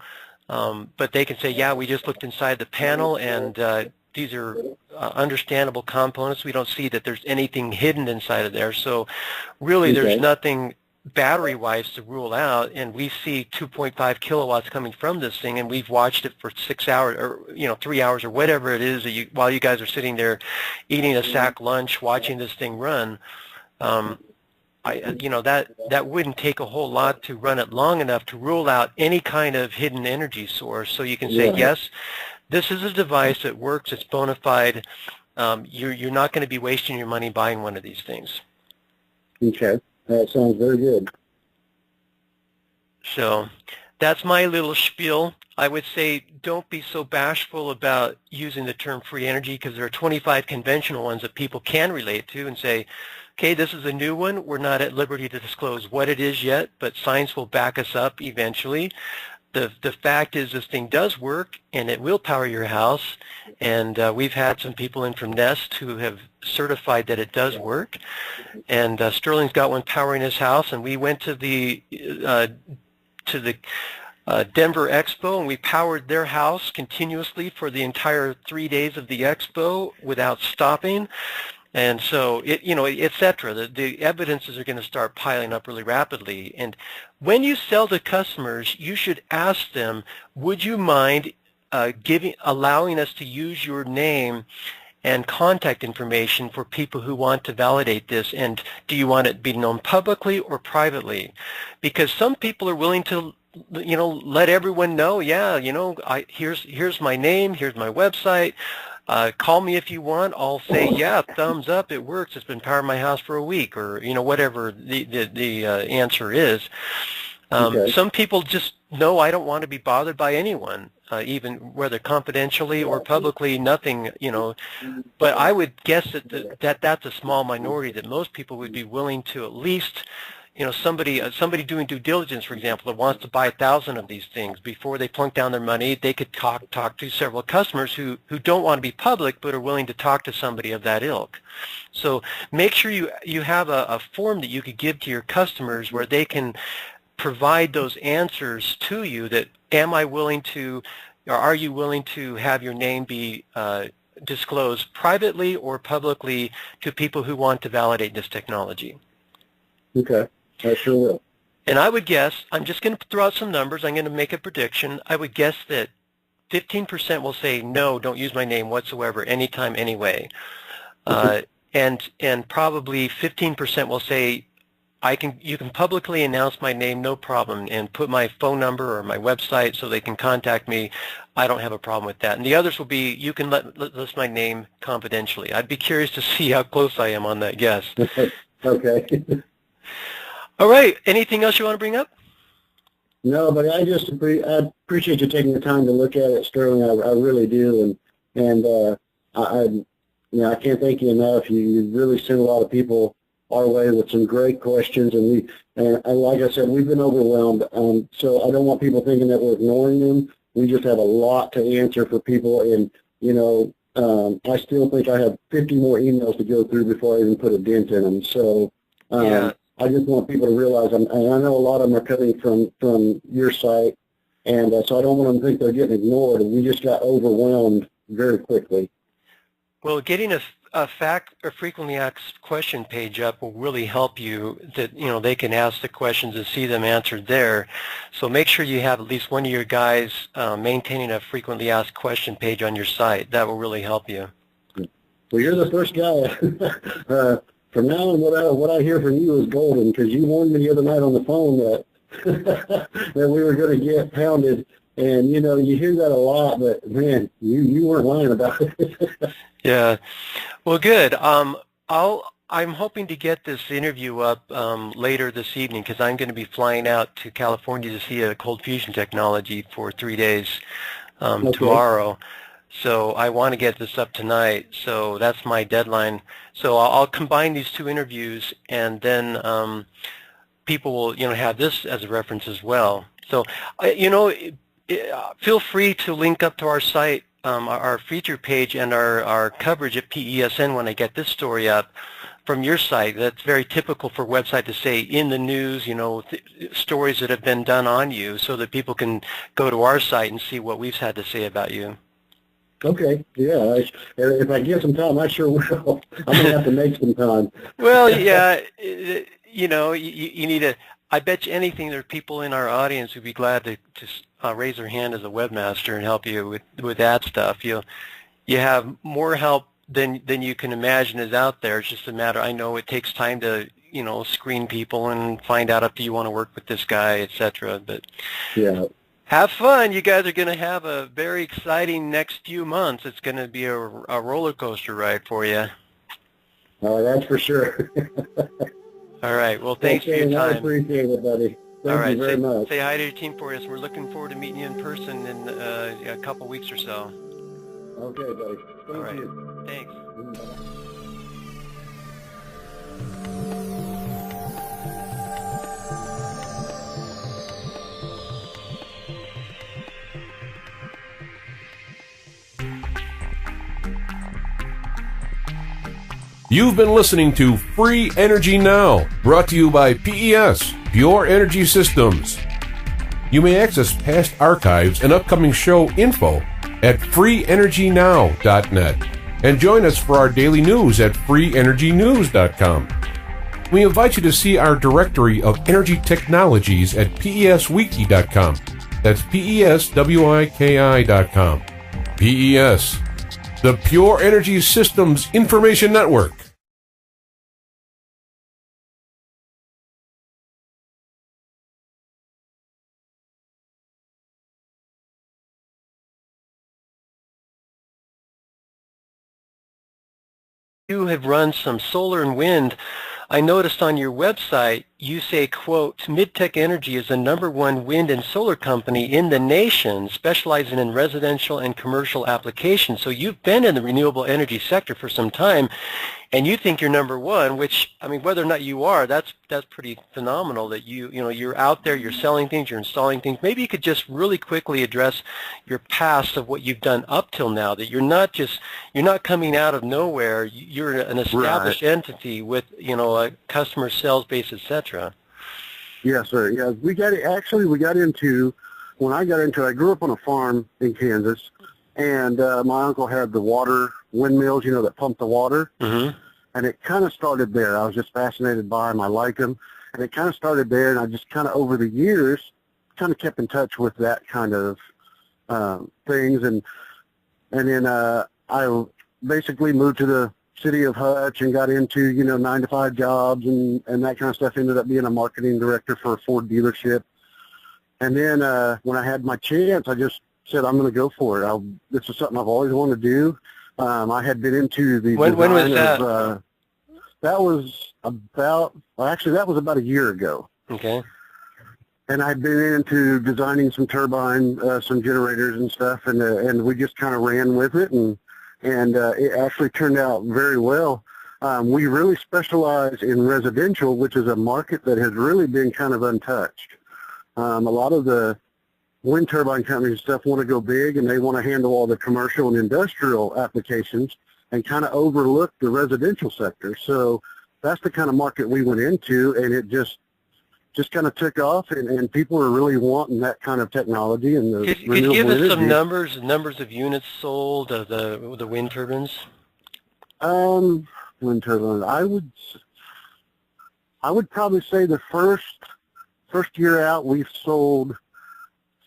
But they can say, yeah, we just looked inside the panel and these are understandable components. We don't see that there's anything hidden inside of there. So really there's nothing battery-wise to rule out, and we see 2.5 kilowatts coming from this thing, and we've watched it for 6 hours or 3 hours or whatever it is that while you guys are sitting there eating a sack lunch watching this thing run. That wouldn't take a whole lot to run it long enough to rule out any kind of hidden energy source. So you can say, yes, this is a device that works, it's bona fide. You're not going to be wasting your money buying one of these things. Okay, that sounds very good. So that's my little spiel. I would say don't be so bashful about using the term free energy, because there are 25 conventional ones that people can relate to and say, okay, this is a new one. We're not at liberty to disclose what it is yet, but science will back us up eventually. The fact is this thing does work, and it will power your house. And we've had some people in from Nest who have certified that it does work. And Sterling's got one powering his house, and we went to the Denver Expo, and we powered their house continuously for the entire 3 days of the expo without stopping. And so, et cetera. The evidences are going to start piling up really rapidly. And when you sell to customers, you should ask them, would you mind allowing us to use your name and contact information for people who want to validate this? And do you want it to be known publicly or privately? Because some people are willing to let everyone know, yeah, here's my name, here's my website. Call me if you want. I'll say, yeah, thumbs up, it works. It's been powering my house for a week, or whatever the answer is. Some people just know, I don't want to be bothered by anyone, even whether confidentially or publicly, nothing, But I would guess that that's a small minority, that most people would be willing to at least, somebody doing due diligence, for example, that wants to buy 1,000 of these things, before they plunk down their money, they could talk to several customers who don't want to be public but are willing to talk to somebody of that ilk. So make sure you have a form that you could give to your customers where they can provide those answers to you, that am I willing to, or are you willing to have your name be disclosed privately or publicly to people who want to validate this technology. Okay. I sure will. And I would guess, I'm just going to throw out some numbers, I'm going to make a prediction, I would guess that 15% will say, no, don't use my name whatsoever, anytime, anyway. And probably 15% will say, you can publicly announce my name, no problem, and put my phone number or my website so they can contact me. I don't have a problem with that. And the others will be, you can list my name confidentially. I'd be curious to see how close I am on that guess. Okay. All right. Anything else you want to bring up? No, but I appreciate you taking the time to look at it, Sterling. I really do, and I can't thank you enough. You really sent a lot of people our way with some great questions, and like I said, we've been overwhelmed. So I don't want people thinking that we're ignoring them. We just have a lot to answer for people, and I still think I have 50 more emails to go through before I even put a dent in them. So. Yeah. I just want people to realize, and I know a lot of them are coming from your site, and so I don't want them to think they're getting ignored, and we just got overwhelmed very quickly. Well, getting a frequently asked question page up will really help you, that they can ask the questions and see them answered there. So make sure you have at least one of your guys maintaining a frequently asked question page on your site. That will really help you. Well, you're the first guy. From now on, what I hear from you is golden, because you warned me the other night on the phone that that we were going to get pounded, and you hear that a lot, but man, you weren't lying about it. Yeah, well, good. I'll I'm hoping to get this interview up later this evening because I'm going to be flying out to California to see a cold fusion technology for 3 days tomorrow. So I want to get this up tonight. So that's my deadline. So I'll combine these two interviews, and then people will, have this as a reference as well. So, feel free to link up to our site, our feature page, and our coverage at PESN when I get this story up from your site. That's very typical for a website to say in the news, stories that have been done on you, so that people can go to our site and see what we've had to say about you. Okay, yeah. If I get some time, I sure will. I'm going to have to make some time. Well, yeah, you need to, I bet you anything there are people in our audience who'd be glad to raise their hand as a webmaster and help you with that stuff. You have more help than you can imagine is out there. It's just a matter, I know it takes time to, screen people and find out if you want to work with this guy, etc. But yeah. Have fun. You guys are going to have a very exciting next few months. It's going to be a roller coaster ride for you. That's for sure. All right. Well, thanks for your time. I appreciate it, buddy. Thank you very much. Say hi to your team for us. We're looking forward to meeting you in person in a couple weeks or so. Okay, buddy. Thank you. Thanks. Bye. You've been listening to Free Energy Now, brought to you by PES, Pure Energy Systems. You may access past archives and upcoming show info at freeenergynow.net and join us for our daily news at freeenergynews.com. We invite you to see our directory of energy technologies at peswiki.com. That's peswiki.com. PES, the Pure Energy Systems Information Network. You have run some solar and wind. I noticed on your website you say, quote, MidTech Energy is the #1 wind and solar company in the nation, specializing in residential and commercial applications. So you've been in the renewable energy sector for some time, and you think you're #1, which, I mean, whether or not you are, that's pretty phenomenal that you're out there, you're selling things, you're installing things. Maybe you could just really quickly address your past of what you've done up till now, that you're not coming out of nowhere. You're an established entity with, a customer sales base, etc. Yes, sir. Yeah, we got into, when I grew up on a farm in Kansas, and my uncle had the water windmills, that pump the water. Mm-hmm. And it kind of started there. I was just fascinated by them. I like them. And it kind of started there, and I just kind of, over the years, kind of kept in touch with that kind of things. And then I basically moved to the city of Hutch and got into, 9-to-5 jobs and that kind of stuff. Ended up being a marketing director for a Ford dealership. And then when I had my chance, I just said, I'm going to go for it. This is something I've always wanted to do. I had been into the when was that? That was about a year ago. Okay. And I'd been into designing some turbine, some generators and stuff, and we just kind of ran with it, and it actually turned out very well. We really specialize in residential, which is a market that has really been kind of untouched. A lot of the wind turbine companies and stuff want to go big, and they want to handle all the commercial and industrial applications and kind of overlook the residential sector. So that's the kind of market we went into, and it just kind of took off, and people are really wanting that kind of technology and the renewable energy. Could you give us some numbers of units sold of the wind turbines? Wind turbines. I would probably say the first year out we've sold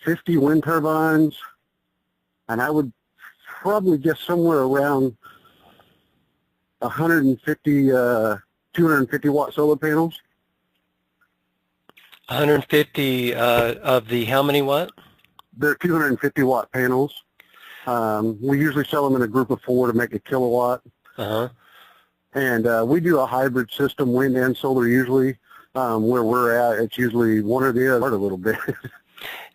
50 wind turbines, and I would probably guess somewhere around 150, 250 watt solar panels. 150 of the how many watt? They're 250 watt panels. We usually sell them in a group of 4 to make a kilowatt. Uh-huh. And we do a hybrid system, wind and solar usually. Where we're at, it's usually one or the other a little bit.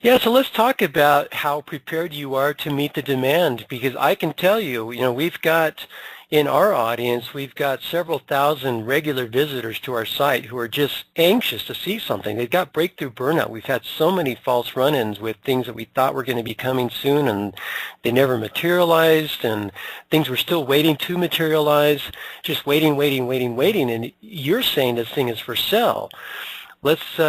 Yeah, so let's talk about how prepared you are to meet the demand, because I can tell you, we've got in our audience, we've got several thousand regular visitors to our site who are just anxious to see something. They've got breakthrough burnout. We've had so many false run-ins with things that we thought were going to be coming soon, and they never materialized, and things were still waiting to materialize, just waiting, and you're saying this thing is for sale. Let's,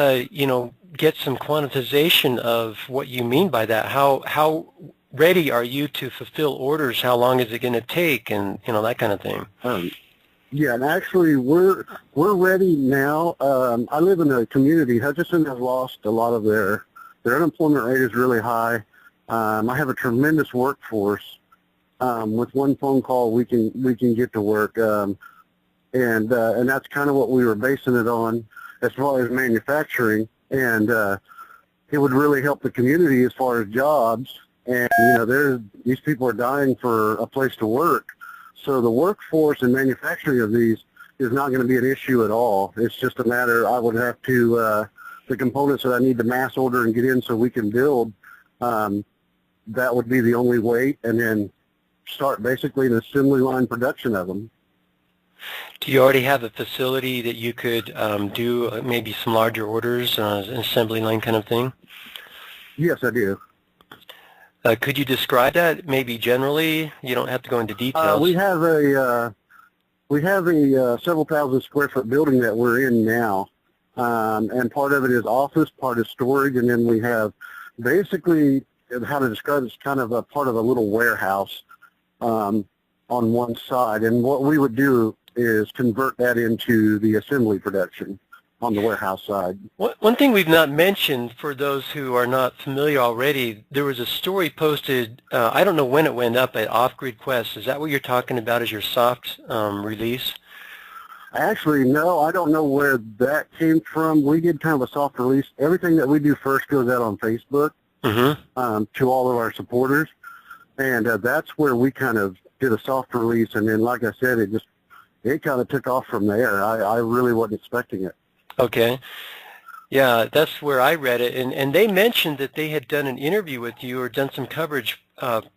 get some quantization of what you mean by that. How ready are you to fulfill orders? How long is it going to take? And, that kind of thing. Yeah, and actually we're ready now. I live in a community. Hutchinson has lost a lot of their unemployment rate is really high. I have a tremendous workforce. With one phone call, we can get to work. And that's kind of what we were basing it on as far as manufacturing. And it would really help the community as far as jobs. And, these people are dying for a place to work. So the workforce and manufacturing of these is not going to be an issue at all. It's just a matter, I would have to, the components that I need to mass order and get in so we can build, that would be the only way, and then start basically an assembly line production of them. Do you already have a facility that you could do maybe some larger orders, an assembly line kind of thing? Yes, I do. Could you describe that maybe generally? You don't have to go into details. We have a several thousand square foot building that we're in now, and part of it is office, part is storage, and then we have basically, how to describe it, it's kind of a part of a little warehouse on one side. And what we would do is convert that into the assembly production on the warehouse side. One thing we've not mentioned for those who are not familiar already, there was a story posted, I don't know when it went up, at Off-Grid Quest. Is that what you're talking about as your soft release? Actually, no, I don't know where that came from. We did kind of a soft release. Everything that we do first goes out on Facebook to all of our supporters. And that's where we kind of did a soft release. And then, like I said, it kind of took off from there. I really wasn't expecting it. Okay. Yeah, that's where I read it. And they mentioned that they had done an interview with you or done some coverage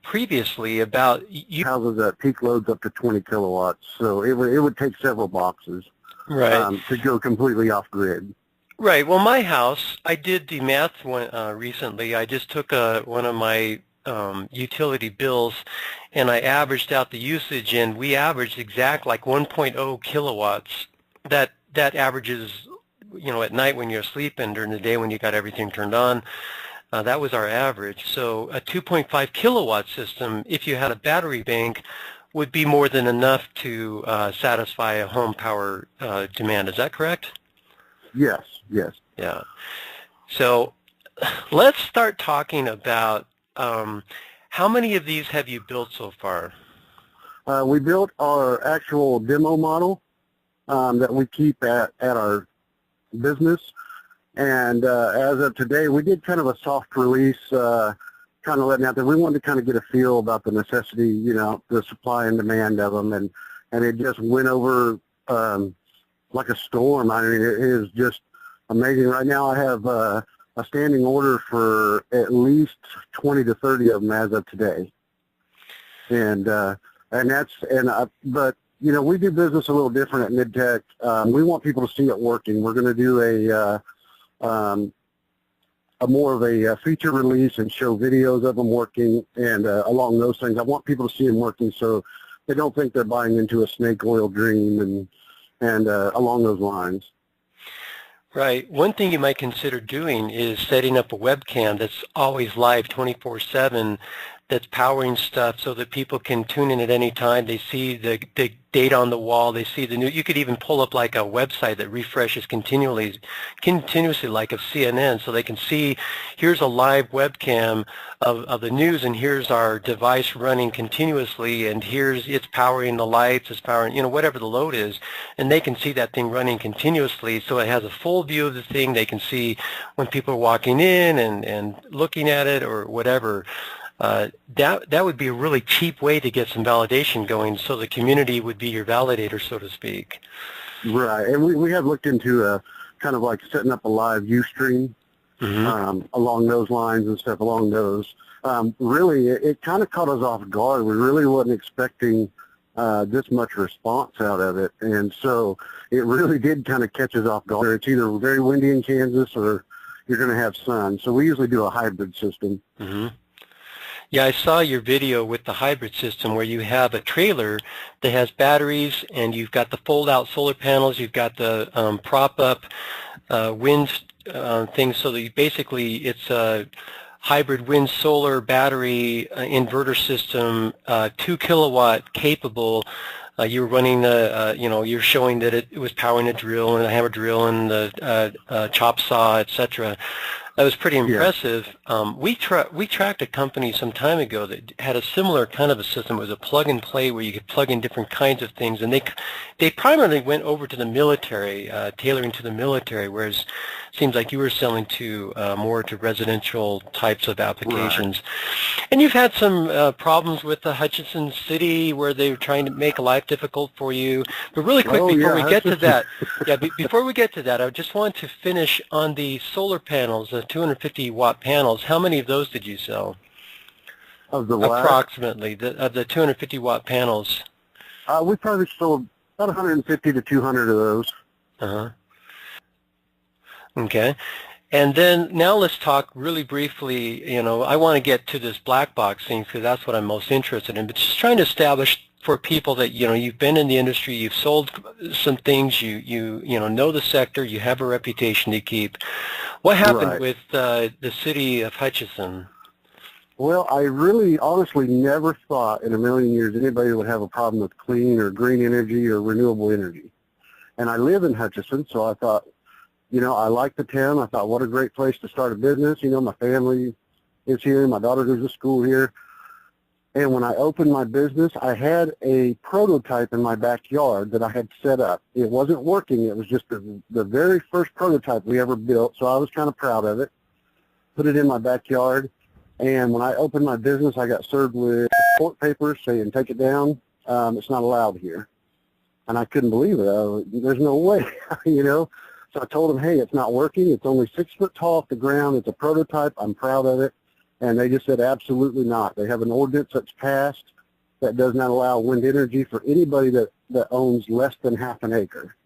previously about you. Houses at peak loads up to 20 kilowatts. So it would take several boxes to go completely off grid. Right. Well, my house, I did the math recently. I just took one of my utility bills, and I averaged out the usage, and we averaged exact like 1.0 kilowatts. That averages, at night when you're asleep and during the day when you got everything turned on. That was our average. So a 2.5 kilowatt system, if you had a battery bank, would be more than enough to satisfy a home power demand. Is that correct? Yes. Yeah. So let's start talking about how many of these have you built so far? We built our actual demo model that we keep at our business. And as of today, we did kind of a soft release, kind of letting out there. We wanted to kind of get a feel about the necessity, the supply and demand of them. And it just went over like a storm. I mean, it is just amazing. Right now I have a standing order for at least 20 to 30 of them as of today. But we do business a little different at MidTech. We want people to see it working. We're going to do a more of a feature release and show videos of them working, and along those things. I want people to see them working so they don't think they're buying into a snake oil dream and along those lines. Right. One thing you might consider doing is setting up a webcam that's always live 24/7, that's powering stuff so that people can tune in at any time. They see the date on the wall. They see the new. You could even pull up like a website that refreshes continuously like of CNN, so they can see here's a live webcam of the news, and here's our device running continuously, and here's it's powering the lights, it's powering whatever the load is, and they can see that thing running continuously, so it has a full view of the thing. They can see when people are walking in and looking at it or whatever. That would be a really cheap way to get some validation going, so the community would be your validator, so to speak. Right, and we have looked into kind of like setting up a live Ustream along those lines and stuff along those. Really, it kind of caught us off guard. We really wasn't expecting this much response out of it, and so it really did kind of catch us off guard. It's either very windy in Kansas or you're going to have sun. So we usually do a hybrid system. Yeah, I saw your video with the hybrid system where you have a trailer that has batteries, and you've got the fold-out solar panels, you've got the prop-up wind things, so that it's a hybrid wind solar battery inverter system, 2 kilowatt capable. You were running the, you're showing that it was powering a drill and a hammer drill and the chop saw, etc. That was pretty impressive. Yeah. We tracked a company some time ago that had a similar kind of a system. It was a plug and play where you could plug in different kinds of things, and they primarily went over to the military, tailoring to the military, whereas it seems like you were selling to more to residential types of applications. Right. And you've had some problems with the Hutchinson City where they were trying to make life difficult for you. But really quick, before we get to that, before we get to that, I just want to finish on the solar panels, the 250 watt panels. How many of those did you sell? Of the what? Approximately, of the 250 watt panels. We probably sold about 150 to 200 of those. Okay. And then now let's talk really briefly, I want to get to this black box thing because that's what I'm most interested in, but just trying to establish for people that, you've been in the industry, you've sold some things, you know the sector, you have a reputation to keep. What happened with the city of Hutchinson? Well, I really honestly never thought in a million years anybody would have a problem with clean or green energy or renewable energy. And I live in Hutchinson, so I thought, I like the town. I thought, what a great place to start a business. My family is here. My daughter goes to school here. And when I opened my business, I had a prototype in my backyard that I had set up. It wasn't working. It was just the very first prototype we ever built, so I was kind of proud of it. Put it in my backyard. And when I opened my business, I got served with court papers saying, take it down. It's not allowed here. And I couldn't believe it. There's no way, So I told them, hey, it's not working. It's only 6 foot tall off the ground. It's a prototype. I'm proud of it. And they just said, absolutely not. They have an ordinance that's passed that does not allow wind energy for anybody that owns less than half an acre.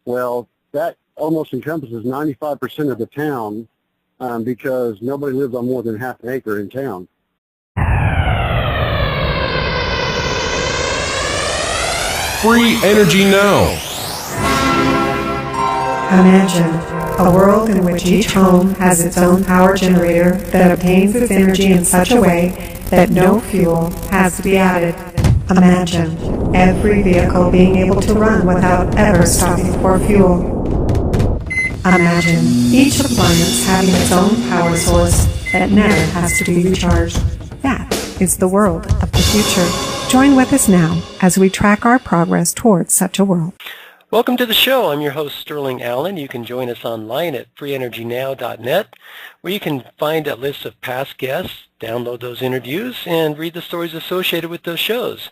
Well, that almost encompasses 95% of the town because nobody lives on more than half an acre in town. Free energy now. Imagine a world in which each home has its own power generator that obtains its energy in such a way that no fuel has to be added. Imagine every vehicle being able to run without ever stopping for fuel. Imagine each appliance having its own power source that never has to be recharged. That is the world of the future. Join with us now as we track our progress towards such a world. Welcome to the show. I'm your host, Sterling Allen. You can join us online at freeenergynow.net, where you can find a list of past guests, download those interviews, and read the stories associated with those shows.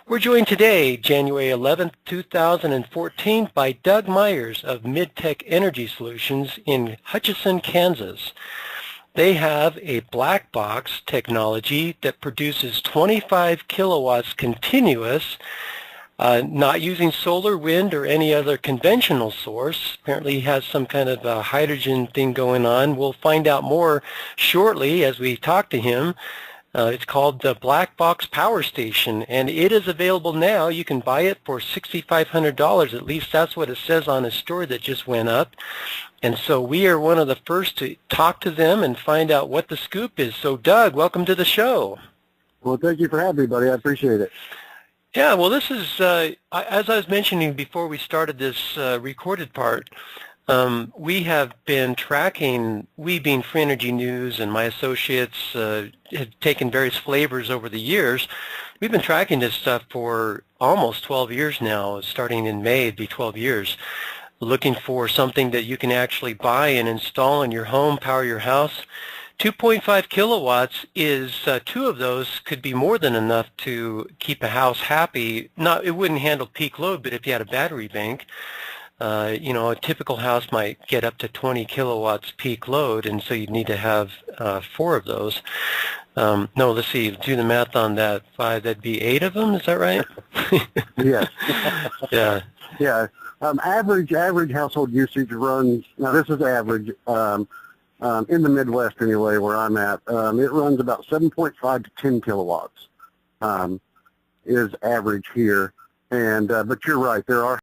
We're joined today, January 11th, 2014, by Doug Myers of MidTech Energy Solutions in Hutchinson, Kansas. They have a black box technology that produces 25 kilowatts continuous, not using solar, wind, or any other conventional source. Apparently he has some kind of a hydrogen thing going on. We'll find out more shortly as we talk to him. It's called the Black Box Power Station, and it is available now. You can buy it for $6,500. At least that's what it says on his store that just went up. And so we are one of the first to talk to them and find out what the scoop is. So Doug, welcome to the show. Well, thank you for having me, buddy. I appreciate it. Yeah, well, this is, as I was mentioning before we started this recorded part, we have been tracking, we being Free Energy News and my associates have taken various flavors over the years. We've been tracking this stuff for almost 12 years now. Starting in May, it'd be 12 years, looking for something that you can actually buy and install in your home, power your house, 2.5 kilowatts is, two of those could be more than enough to keep a house happy. It wouldn't handle peak load, but if you had a battery bank, a typical house might get up to 20 kilowatts peak load, and so you'd need to have 4 of those. No, let's see, do the math on that. 5, that'd be 8 of them, is that right? Yes. Yeah. Yeah. Average household usage runs, now this is average, in the Midwest anyway, where I'm at, it runs about 7.5 to 10 kilowatts is average here. And but you're right, there are